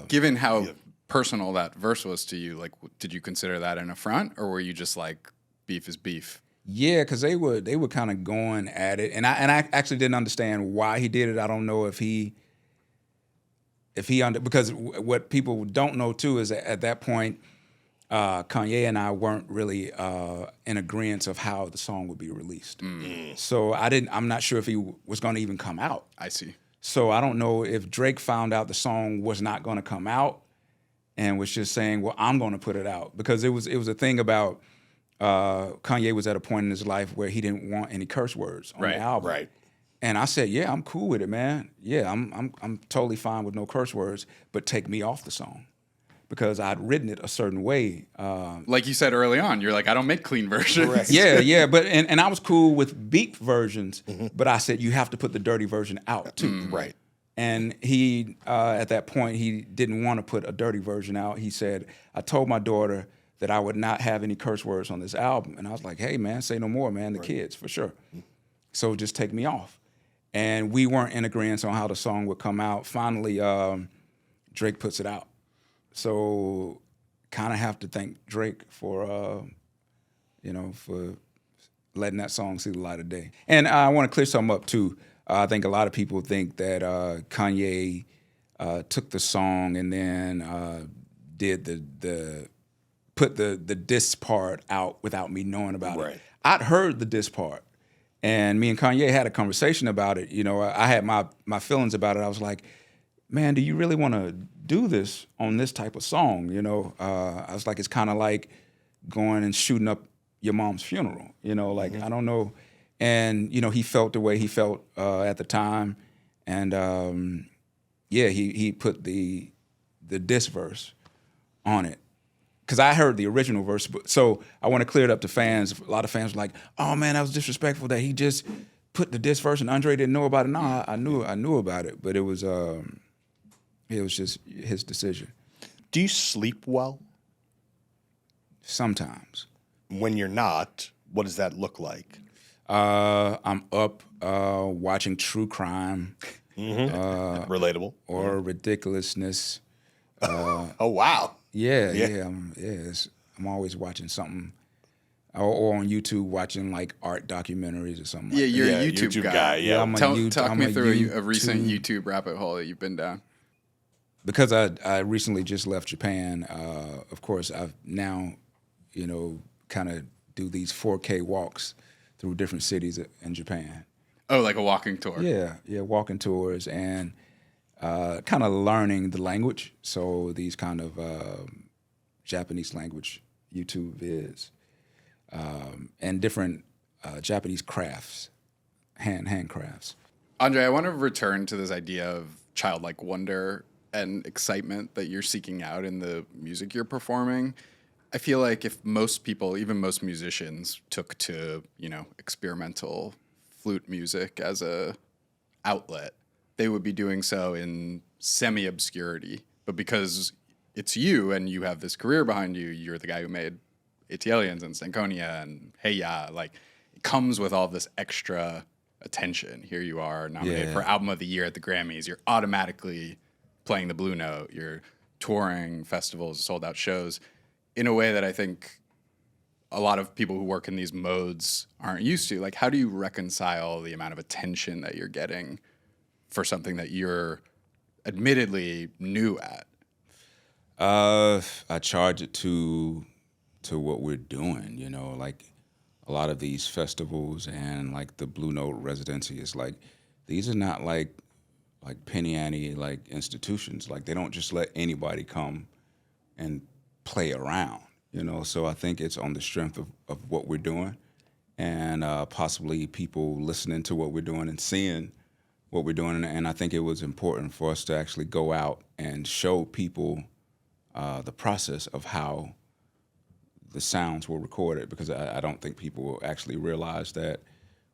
Given how personal that verse was to you, like, did you consider that an affront, or were you just like, beef is beef? Yeah, because they were kind of going at it, and I actually didn't understand why he did it. I don't know because what people don't know too is that at that point, Kanye and I weren't really in agreement of how the song would be released. So I'm not sure if he was going to even come out. I see. So I don't know if Drake found out the song was not going to come out and was just saying, well, I'm going to put it out, because it was a thing about. Kanye was at a point in his life where he didn't want any curse words on the album. Right. And I said, yeah, I'm cool with it, man. Yeah, I'm totally fine with no curse words, but take me off the song, because I'd written it a certain way. Like you said early on, you're like, I don't make clean versions. Correct. Yeah, but and I was cool with beat versions, but I said you have to put the dirty version out too. Right. And he, at that point, he didn't want to put a dirty version out. He said, I told my daughter that I would not have any curse words on this album. And I was like, hey, man, say no more, man, the kids, for sure. So just take me off. And we weren't in agreement on how the song would come out. Finally, Drake puts it out. So kind of have to thank Drake for, for letting that song see the light of day. And I want to clear something up too. I think a lot of people think that Kanye took the song and then did put the diss part out without me knowing about it. I'd heard the diss part, and me and Kanye had a conversation about it. You know, I had my feelings about it. I was like, man, do you really want to do this on this type of song? You know, I was like, it's kind of like going and shooting up your mom's funeral. You know, like, I don't know. And, you know, he felt the way he felt at the time. And, he put the diss verse on it. Because I heard the original verse. So I want to clear it up to fans. A lot of fans were like, oh, man, that was disrespectful that he just put the diss verse and Andre didn't know about it. No, I knew about it. But it was just his decision. Do you sleep well? Sometimes. When you're not, what does that look like? I'm up watching true crime. Relatable. Or ridiculousness. Oh, wow. Yeah. I'm always watching something. Or on YouTube watching like art documentaries or something. Yeah, like you're that. a YouTube guy. Yeah. Talk me through a recent YouTube rabbit hole that you've been down. Because I recently just left Japan, of course, I've now, kind of do these 4K walks through different cities in Japan. Oh, like a walking tour. Yeah, walking tours and kind of learning the language. So these kind of Japanese language YouTube vids and different Japanese crafts, hand crafts. Andre, I want to return to this idea of childlike wonder and excitement that you're seeking out in the music you're performing. I feel like if most people, even most musicians, took to, experimental flute music as a outlet, they would be doing so in semi-obscurity. But because it's you and you have this career behind you, you're the guy who made Italians and Stankonia and Hey Ya, like it comes with all this extra attention. Here you are nominated for Album of the Year at the Grammys. You're automatically playing the Blue Note. You're touring festivals, sold out shows in a way that I think a lot of people who work in these modes aren't used to. Like, how do you reconcile the amount of attention that you're getting for something that you're admittedly new at? I charge it to what we're doing, like a lot of these festivals and like the Blue Note residency is like, these are not like penny ante like institutions. Like they don't just let anybody come and play around, So I think it's on the strength of what we're doing and possibly people listening to what we're doing and seeing what we're doing. And I think it was important for us to actually go out and show people the process of how the sounds were recorded, because I don't think people actually realize that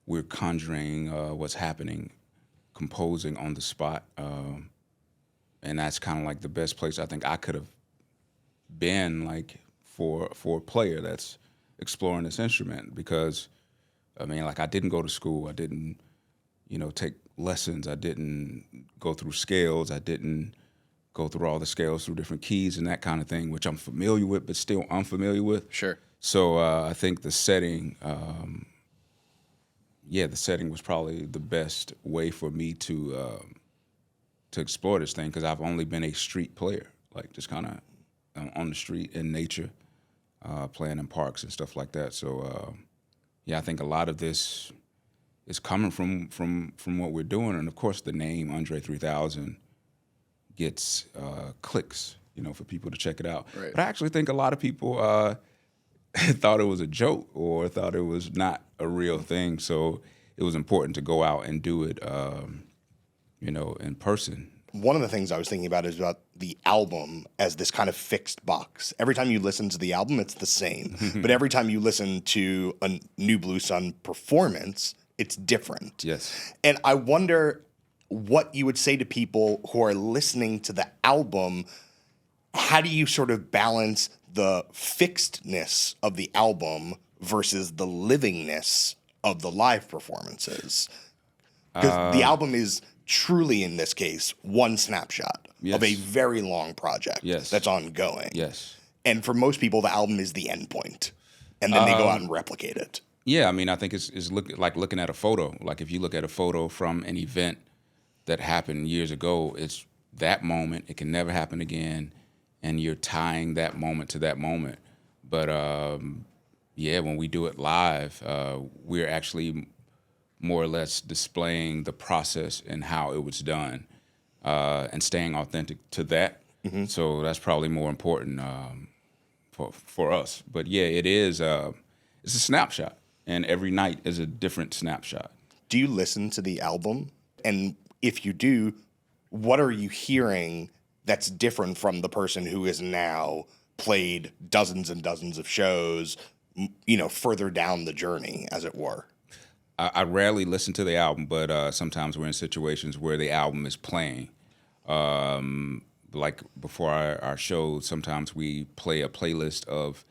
we're conjuring what's happening, composing on the spot. And that's kind of like the best place I think I could have been like for a player that's exploring this instrument, because I mean, like I didn't go to school. I didn't, take lessons. I didn't go through scales. I didn't go through all the scales through different keys and that kind of thing, which I'm familiar with, but still unfamiliar with. Sure. So I think the setting, the setting was probably the best way for me to explore this thing, because I've only been a street player, like just kind of on the street in nature, playing in parks and stuff like that. So I think a lot of this is coming from what we're doing, and of course the name Andre 3000 gets clicks, for people to check it out. Right. But I actually think a lot of people thought it was a joke or thought it was not a real thing. So it was important to go out and do it, in person. One of the things I was thinking about is about the album as this kind of fixed box. Every time you listen to the album, it's the same. But every time you listen to a New Blue Sun performance, it's different. Yes. And I wonder what you would say to people who are listening to the album. How do you sort of balance the fixedness of the album versus the livingness of the live performances? Because the album is truly, in this case, one snapshot of a very long project that's ongoing. Yes. And for most people, the album is the end point. And then they go out and replicate it. Yeah, I mean, I think it's like looking at a photo. Like if you look at a photo from an event that happened years ago, it's that moment. It can never happen again, and you're tying that moment to that moment. But yeah, when we do it live, we're actually more or less displaying the process and how it was done, and staying authentic to that. Mm-hmm. So that's probably more important for us. But yeah, it is. It's a snapshot, and every night is a different snapshot. Do you listen to the album? And if you do, what are you hearing that's different from the person who has now played dozens and dozens of shows, further down the journey, as it were? I rarely listen to the album, but sometimes we're in situations where the album is playing. Like before our shows, sometimes we play a playlist of,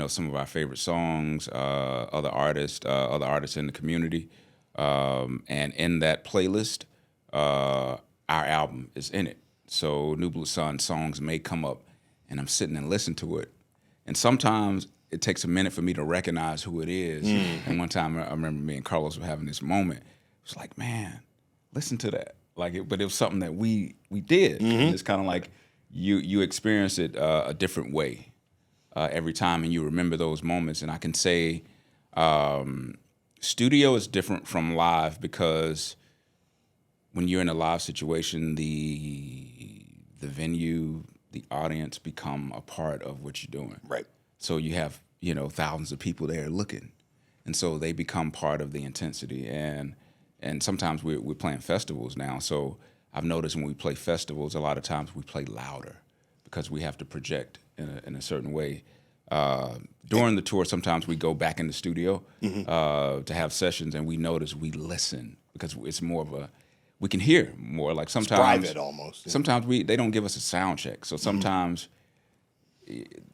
some of our favorite songs, other artists in the community. And in that playlist, our album is in it. So New Blue Sun songs may come up, and I'm sitting and listening to it. And sometimes it takes a minute for me to recognize who it is. And one time I remember me and Carlos were having this moment. It was like, man, listen to that. But it was something that we did. Mm-hmm. And it's kind of like you experience it a different way every time, and you remember those moments. And I can say studio is different from live because when you're in a live situation, the venue, the audience become a part of what you're doing. Right. So you have, thousands of people there looking. And so they become part of the intensity. And sometimes we're playing festivals now. So I've noticed when we play festivals, a lot of times we play louder because we have to project in a certain way. During the tour, sometimes we go back in the studio to have sessions, and we notice we listen because it's more of we can hear more. Like sometimes it's private almost. Yeah. Sometimes they don't give us a sound check. So sometimes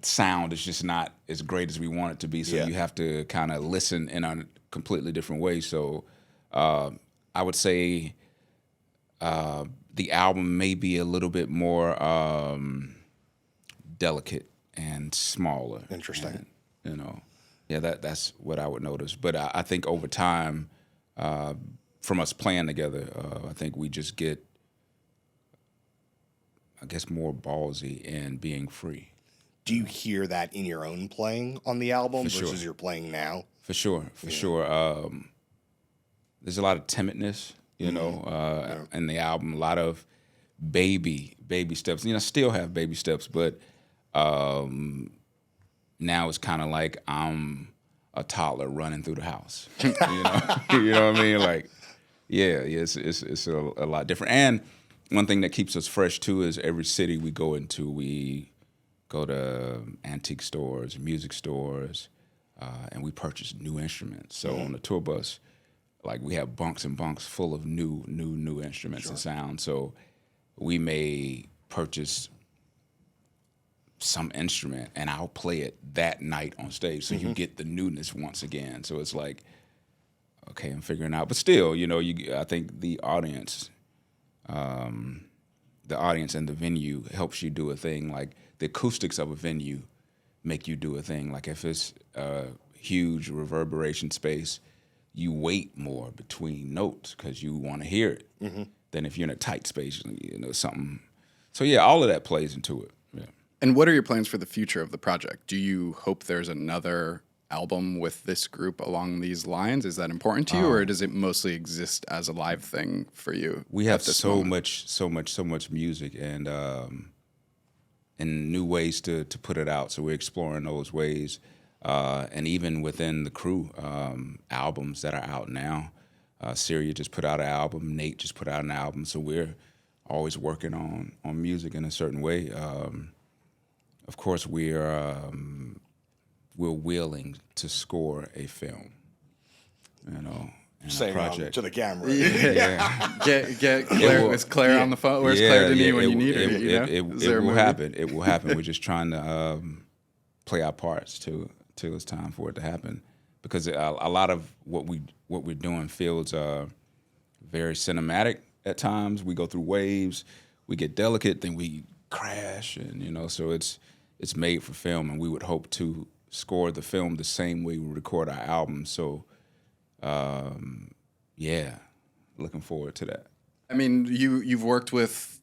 sound is just not as great as we want it to be. So you have to kind of listen in a completely different way. So I would say the album may be a little bit more delicate and smaller. Interesting. And, that's what I would notice. But I think over time, from us playing together, I think we just get, more ballsy and being free. Do you hear that in your own playing on the album versus your playing now? For sure. There's a lot of timidness, in the album. A lot of baby steps. Still have baby steps, but now it's kind of like I'm a toddler running through the house. You know what I mean? Like, it's a lot different. And one thing that keeps us fresh too is every city we go into, we go to antique stores, music stores, and we purchase new instruments. So on the tour bus, like we have bunks and bunks full of new instruments and sound. So we may purchase some instrument and I'll play it that night on stage. So you get the newness once again. So it's like, okay, I'm figuring out. But still, I think the audience and the venue helps you do a thing. Like the acoustics of a venue make you do a thing. Like if it's a huge reverberation space, you wait more between notes because you want to hear it than if you're in a tight space, something. So yeah, all of that plays into it. Yeah. And what are your plans for the future of the project? Do you hope there's another album with this group along these lines? Is that important to you, or does it mostly exist as a live thing for you? We have so much music and new ways to put it out. So we're exploring those ways. And even within the crew, albums that are out now. Surya just put out an album. Nate just put out an album. So we're always working on music in a certain way. Of course, we're willing to score a film, Saying project to the camera. Get Claire. Is Claire on the phone? Where's Claire Denis when you need her? It will happen. It will happen. We're just trying to play our parts till it's time for it to happen, because a lot of what we're doing feels very cinematic at times. We go through waves, we get delicate, then we crash, and so it's made for film, and we would hope to score the film the same way we record our albums. So, yeah, looking forward to that. I mean, you've worked with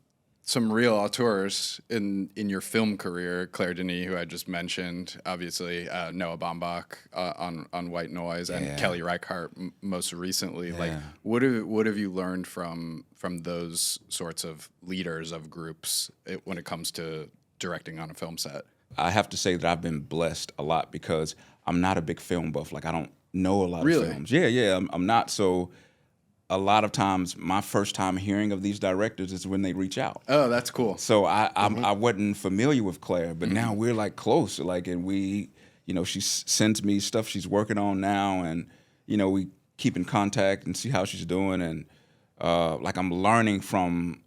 some real auteurs in your film career. Claire Denis, who I just mentioned, obviously Noah Baumbach on White Noise, and Kelly Reichardt most recently. Yeah. Like, what have you learned from those sorts of leaders of groups when it comes to directing on a film set? I have to say that I've been blessed a lot because I'm not a big film buff. Like, I don't know a lot of films. Yeah, I'm not. So a lot of times my first time hearing of these directors is when they reach out. Oh, that's cool. So I wasn't familiar with Claire, but now we're like close. Like, and we, she sends me stuff she's working on now, and we keep in contact and see how she's doing, and like I'm learning from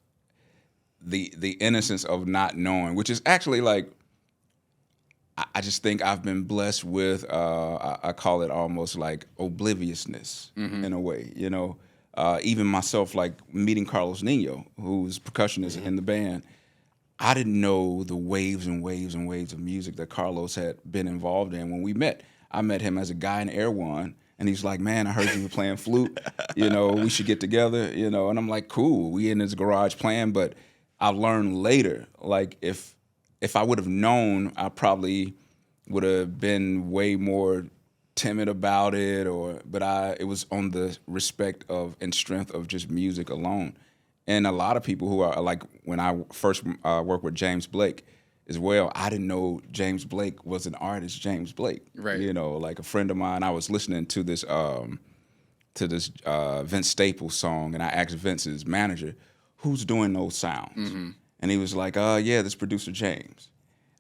the innocence of not knowing, which is actually like, I just think I've been blessed with I call it almost like obliviousness in a way, even myself, like meeting Carlos Niño, who's percussionist in the band. I didn't know the waves and waves and waves of music that Carlos had been involved in when we met. I met him as a guy in Air One, and he's like, man, I heard you were playing flute, we should get together, and I'm like, cool, we in his garage playing. But I learned later, like if I would have known, I probably would have been way more timid about it, but it was on the respect of and strength of just music alone. And a lot of people who are like, when I first worked with James Blake as well, I didn't know James Blake was an artist, James Blake. Right. Like a friend of mine, I was listening to this Vince Staples song, and I asked Vince's manager, who's doing those sounds? And he was like, this producer James.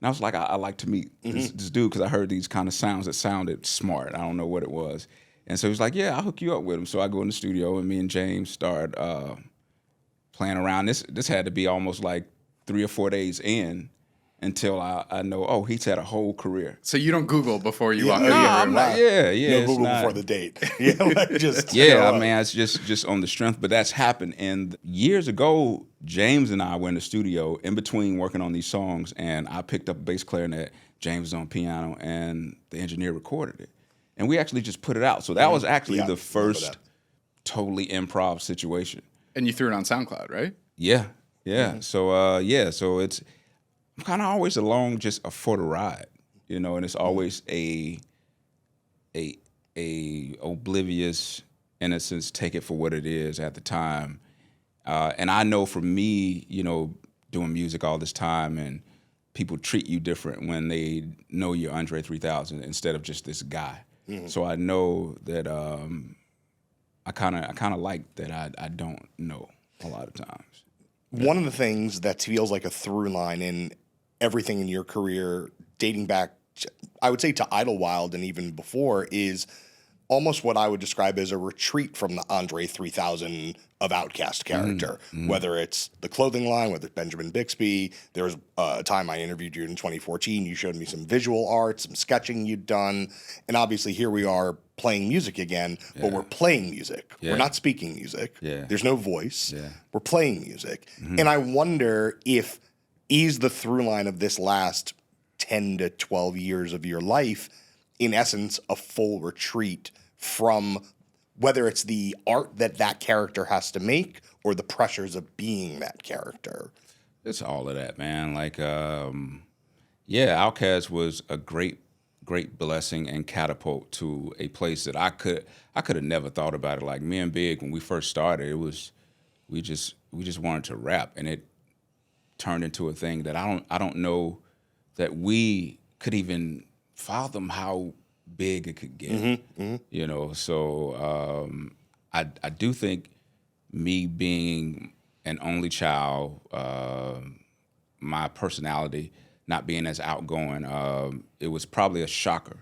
And I was like, I like to meet this dude because I heard these kind of sounds that sounded smart. I don't know what it was. And so he was like, yeah, I'll hook you up with him. So I go in the studio, and me and James start playing around. This had to be almost like 3 or 4 days in until I know, he's had a whole career. So you don't Google before you walk in? No, I'm not. Yeah. No Google before the date. Just I mean, it's just on the strength. But that's happened. And years ago, James and I were in the studio in between working on these songs, and I picked up a bass clarinet, James was on piano, and the engineer recorded it. And we actually just put it out. So that was actually the first totally improv situation. And you threw it on SoundCloud, right? Yeah. So so it's, I'm kind of always along just for the ride, and it's always a oblivious innocence, take it for what it is at the time. And I know for me, doing music all this time, and people treat you different when they know you're Andre 3000 instead of just this guy. So I know that I kind of like that I don't know a lot of times. One of the things that feels like a through line in everything in your career, dating back, I would say, to Idlewild and even before, is almost what I would describe as a retreat from the Andre 3000 of Outkast character. Whether it's the clothing line, whether it's Benjamin Bixby. There was a time I interviewed you in 2014. You showed me some visual art, some sketching you'd done. And obviously here we are playing music again, but we're playing music. We're not speaking music. There's no voice. We're playing music. And I wonder if is the through line of this last 10 to 12 years of your life, in essence, a full retreat from whether it's the art that character has to make or the pressures of being that character? It's all of that, man. Like, Outkast was a great blessing and catapult to a place that I could have never thought about it. Like, me and Big, when we first started, it was we just wanted to rap, and it turned into a thing that I don't know that we could even fathom how big it could get. So I do think me being an only child, my personality not being as outgoing, it was probably a shocker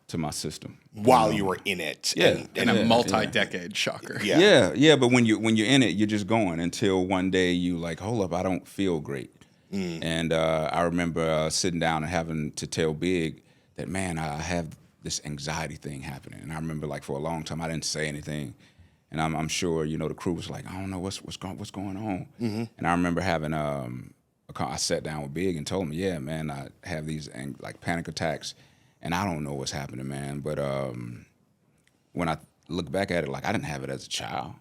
to my system. While you were in it. And a multi-decade shocker. But when you're in it, you're just going until one day you like, hold up, I don't feel great. And I remember sitting down and having to tell Big that, man, I have this anxiety thing happening. And I remember, like, for a long time I didn't say anything. And I'm sure, the crew was like, I don't know what's going on. And I remember having I sat down with Big and told him, yeah, man, I have these like panic attacks. and I don't know what's happening, man. But when I look back at it, like I didn't have it as a child.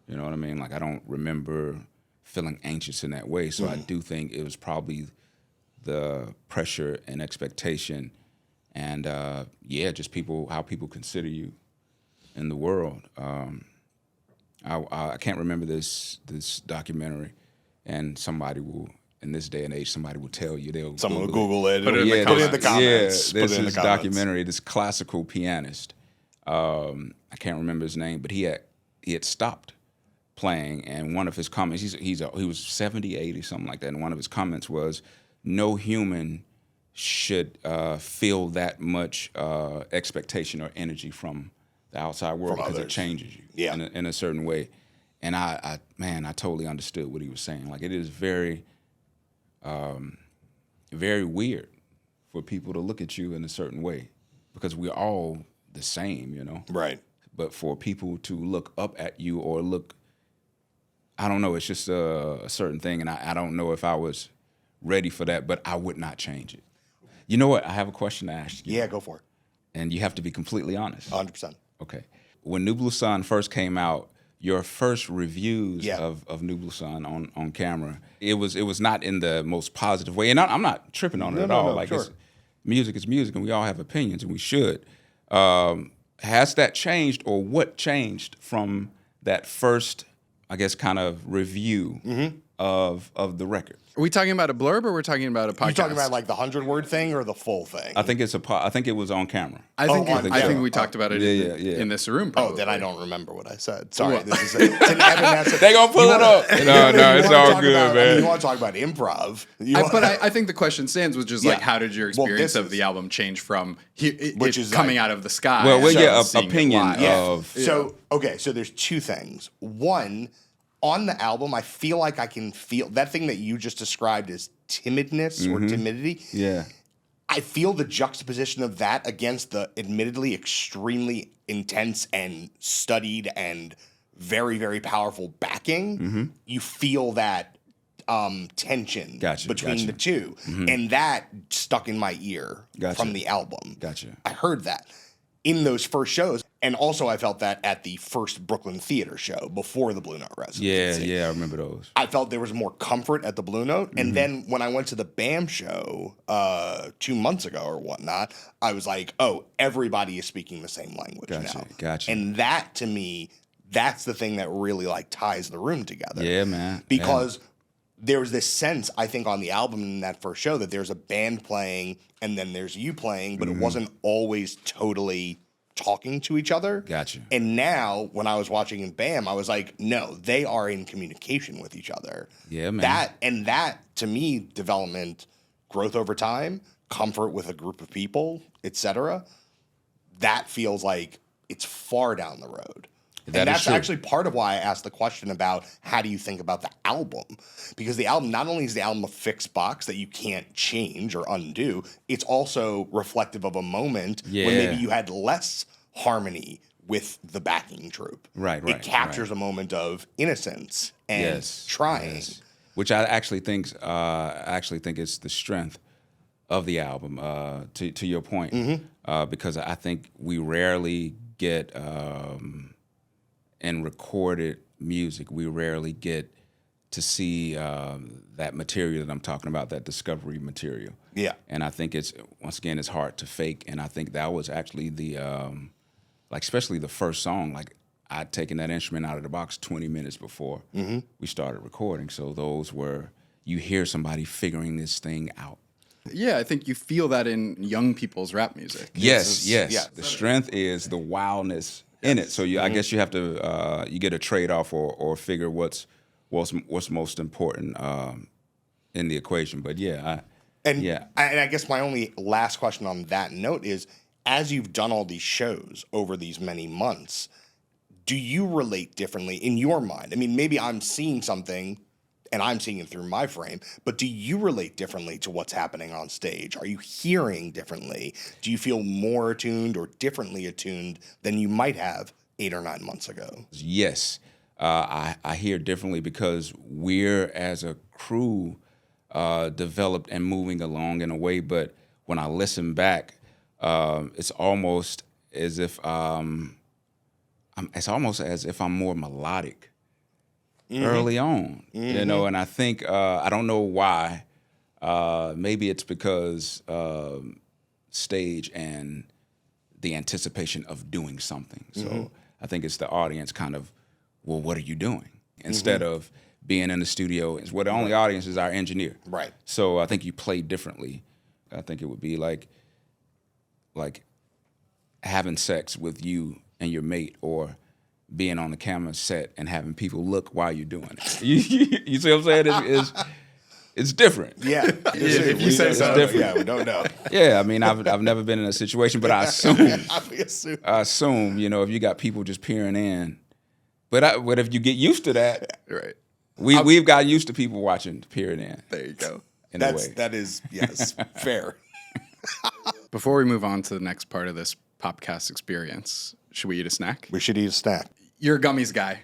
You know what I mean? Like I don't remember feeling anxious in that way. So I do think it was probably the pressure and expectation, and just how people consider you in the world. I can't remember this documentary, and somebody will, in this day and age, somebody will tell you. Someone will Google it. Put it in the comments. Yeah, there's this documentary, this classical pianist. I can't remember his name, but he had stopped playing, and one of his comments, he was 70, 80, something like that, and one of his comments was, no human should feel that much expectation or energy from the outside world because it changes you in a certain way. And I totally understood what he was saying. Like, it is very, very weird for people to look at you in a certain way because we're all the same, you know? Right. But for people to look up at you or look, I don't know, it's just a certain thing. And I don't know if I was ready for that, but I would not change it. You know what? I have a question to ask you. Yeah, go for it. And you have to be completely honest. 100%. Okay. When New Blue Sun first came out, your first reviews of New Blue Sun on camera, it was not in the most positive way. And I'm not tripping on it at all. No, like, sure. Music is music, and we all have opinions, and we should. Has that changed, or what changed from that first, I guess, kind of review of the record? Are we talking about a blurb or we're talking about a podcast? You talking about like the 100-word thing or the full thing? I think I think it was on camera. I think we talked about it in this room. Probably. Oh, then I don't remember what I said. Sorry, this is it's an evanescence. They gonna pull it up. No, it's all good, man. You want to talk about improv? But I think the question stands was just like, how did your experience of the album change from which is coming out of the sky? Well, opinion of. So there's two things. One, on the album, I feel like I can feel that thing that you just described as timidness or timidity. Yeah. I feel the juxtaposition of that against the admittedly extremely intense and studied and very, very powerful backing. You feel that tension between the two. And that stuck in my ear from the album. I heard that in those first shows. And also I felt that at the first Brooklyn Theater show before the Blue Note residency. Yeah, I remember those. I felt there was more comfort at the Blue Note. And then when I went to the BAM show 2 months ago or whatnot, I was like, oh, everybody is speaking the same language now. Gotcha. And that, to me, that's the thing that really like ties the room together. Yeah, man. Because there's this sense, I think, on the album in that first show that there's a band playing and then there's you playing, but it wasn't always totally talking to each other. Gotcha. And now, when I was watching in BAM, I was like, no, they are in communication with each other. Yeah, man. That, to me, development, growth over time, comfort with a group of people, etc., that feels like it's far down the road. And that's actually part of why I asked the question about how do you think about the album? Because the album, not only is the album a fixed box that you can't change or undo, it's also reflective of a moment when maybe you had less harmony with the backing troupe. Right. It captures a moment of innocence and trying. Yes. Which I actually think it's the strength of the album, to your point. Because I think we rarely get... in recorded music, we rarely get to see that material that I'm talking about, that discovery material. Yeah. And I think it's hard to fake. And I think that was actually the, especially the first song, like I'd taken that instrument out of the box 20 minutes before we started recording. So those were, you hear somebody figuring this thing out. Yeah, I think you feel that in young people's rap music. Yes. The strength is the wildness in it. So I guess you have to you get a trade-off or figure what's most important in the equation. But and I guess my only last question on that note is, as you've done all these shows over these many months, do you relate differently in your mind? I mean, maybe I'm seeing something and I'm seeing it through my frame, but do you relate differently to what's happening on stage? Are you hearing differently? Do you feel more attuned or differently attuned than you might have 8 or 9 months ago? Yes, I hear differently because we're, as a crew, developed and moving along in a way, but when I listen back, it's almost as if it's almost as if I'm more melodic early on, you know. And I think I don't know why. Maybe it's because stage and the anticipation of doing something. So I think it's the audience kind of, well, what are you doing? Instead of being in the studio, the only audience is our engineer. Right. So I think you play differently. I think it would be like having sex with you and your mate, or being on the camera set and having people look while you're doing it. You see what I'm saying? It's different. Yeah. If you say so. It's different. Yeah, we don't know. Yeah, I mean, I've never been in a situation, but I assume, I if you got people just peering in, but if you get used to that, Right. we've got used to people peering in. There you go. In a way. That is, yes, fair. Before we move on to the next part of this Popcast experience, should we eat a snack? We should eat a snack. You're a gummies guy.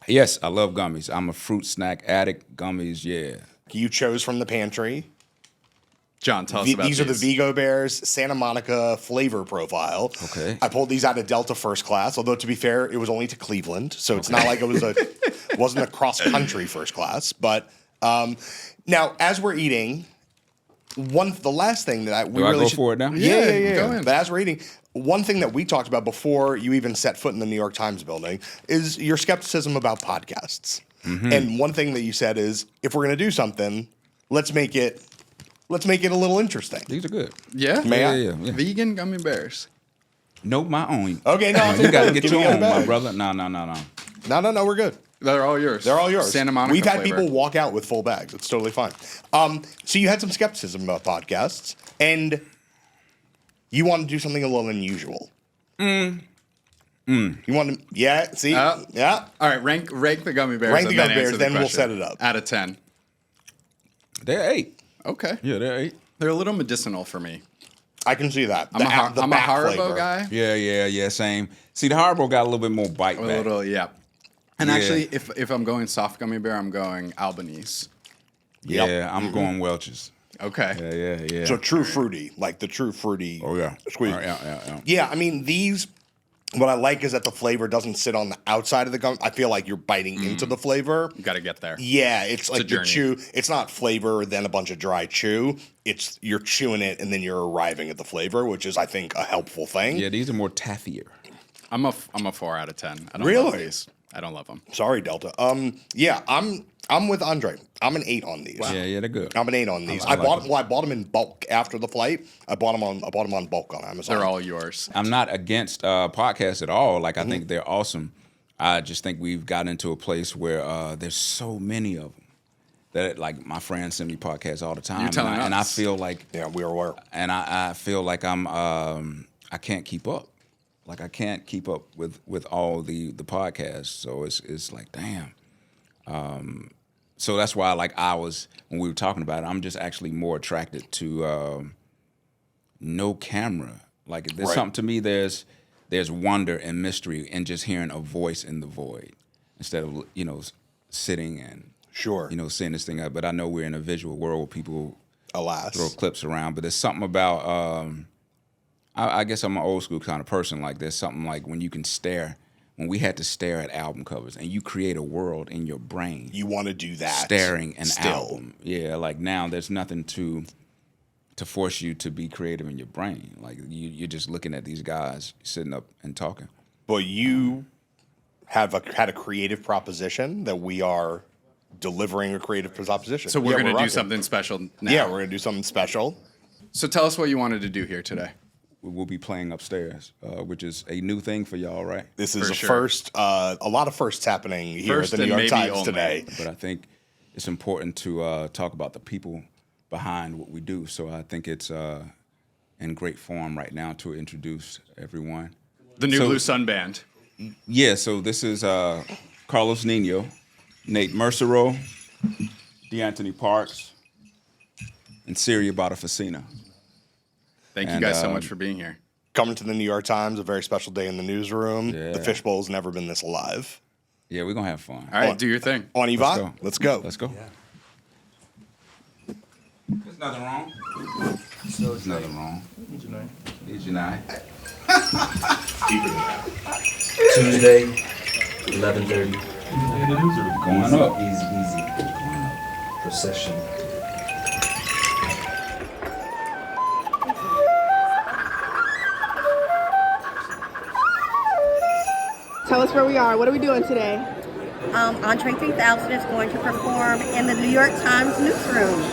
Yes, I love gummies. I'm a fruit snack addict. Gummies, yeah. You chose from the pantry. John, tell us about these. These are the Vigo Bears Santa Monica flavor profile. Okay. I pulled these out of Delta first class, although to be fair, it was only to Cleveland, so it's not like it wasn't a cross country first class. But now, as we're eating, the last thing that we Do I really go should, for it now? Yeah. Go ahead. But as we're eating, one thing that we talked about before you even set foot in the New York Times building is your skepticism about podcasts. And one thing that you said is, if we're going to do something, let's make it a little interesting. These are good. Yeah? Yeah. Vegan gummy bears. No, my own. Okay, no, You got to get give me your the own, bag. my brother. No. No, we're good. They're all yours. They're all yours. Santa Monica We've had flavor. people walk out with full bags. It's totally fine. So you had some skepticism about podcasts, and you want to do something a little unusual. You want to, yeah, see? Yeah. All right, rank the gummy bears. Rank the and gummy bears, answer the then we'll question. set it up. Out of 10. They're 8. Okay. Yeah, they're 8. They're a little medicinal for me. I can see that. I'm a back Haribo flavor. guy. Yeah, same. See, the Haribo got a little bit more bite A back. little, yeah. And Yeah. actually, if I'm going soft gummy bear, I'm going Albanese. Yeah, I'm going Welch's. Okay. Yeah. So true fruity, like the true fruity Oh, yeah. squeeze. Yeah. Yeah, I mean, these, what I like is that the flavor doesn't sit on the outside of the gum. I feel like you're biting into the flavor. You got to get there. Yeah, it's like a the journey. chew. It's not flavor, then a bunch of dry chew. It's you're chewing it, and then you're arriving at the flavor, which is, I think, a helpful thing. Yeah, these are more taffier. I'm a 4 out of 10. I don't Really? love these. I don't love them. Sorry, Delta. Yeah, I'm with Andre. I'm an 8 on these. Yeah, they're good. I'm an 8 on these. I like I bought them in bulk after the flight. I bought them on bulk on Amazon. They're all yours. I'm not against podcasts at all. Like, I think they're awesome. I just think we've gotten into a place where there's so many of them that, like, my friends send me podcasts all the time. You're telling and I us. feel like, Yeah, we are aware. and I feel like I can't keep up. Like, I can't keep up with all the podcasts. So it's like, damn. So that's why, like, when we were talking about it, I'm just actually more attracted to no camera. Like, there's Right. something to me. There's wonder and mystery in just hearing a voice in the void instead of sitting and Sure. seeing this thing out. But I know we're in a visual world where people Alas. throw clips around. But there's something about I guess I'm an old school kind of person. Like, there's something like when you can stare. When we had to stare at album covers and you create a world in your brain. You want to do that. Staring an still. album. Yeah, like now there's nothing to force you to be creative in your brain. Like you're just looking at these guys sitting up and talking. But you had a creative proposition that we are delivering a creative proposition. So we're going to do rocking. something special now. Yeah, we're going to do something special. So tell us what you wanted to do here today. We'll be playing upstairs, which is a new thing for y'all, right? This is For a sure. first, a lot of firsts happening here First at the New and York maybe Times only. today. But I think it's important to talk about the people behind what we do. So I think it's in great form right now to introduce everyone. The New So- Blue Sun Band. Yeah, so this is Carlos Niño, Nate Mercereau, Deantoni Parks, and Surya Botofasina. Thank you And, guys so much for being here. Coming to the New York Times, a very special day in the newsroom. Yeah. The Fishbowl's never been this alive. Yeah, we're going to have fun. All right, do your thing. On Eva, Let's go. let's go. Let's go. There's nothing wrong. There's nothing wrong. Need your nine. Deeper than that. Tuesday, 11:30. Going up. Easy. Procession. Tell us where we are. What are we doing today? Andre 3000 is going to perform in the New York Times newsroom.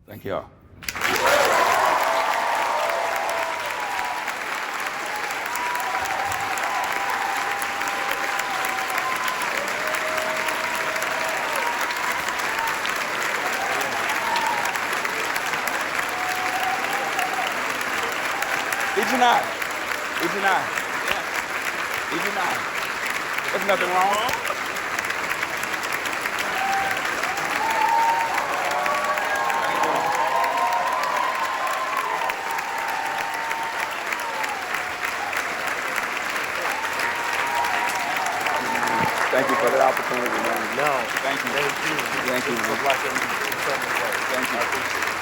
Thank y'all. There's nothing wrong. Thank you for the opportunity, man. No. Thank you. Thank you. Thank you. Good luck in so many ways. Thank you. I appreciate it.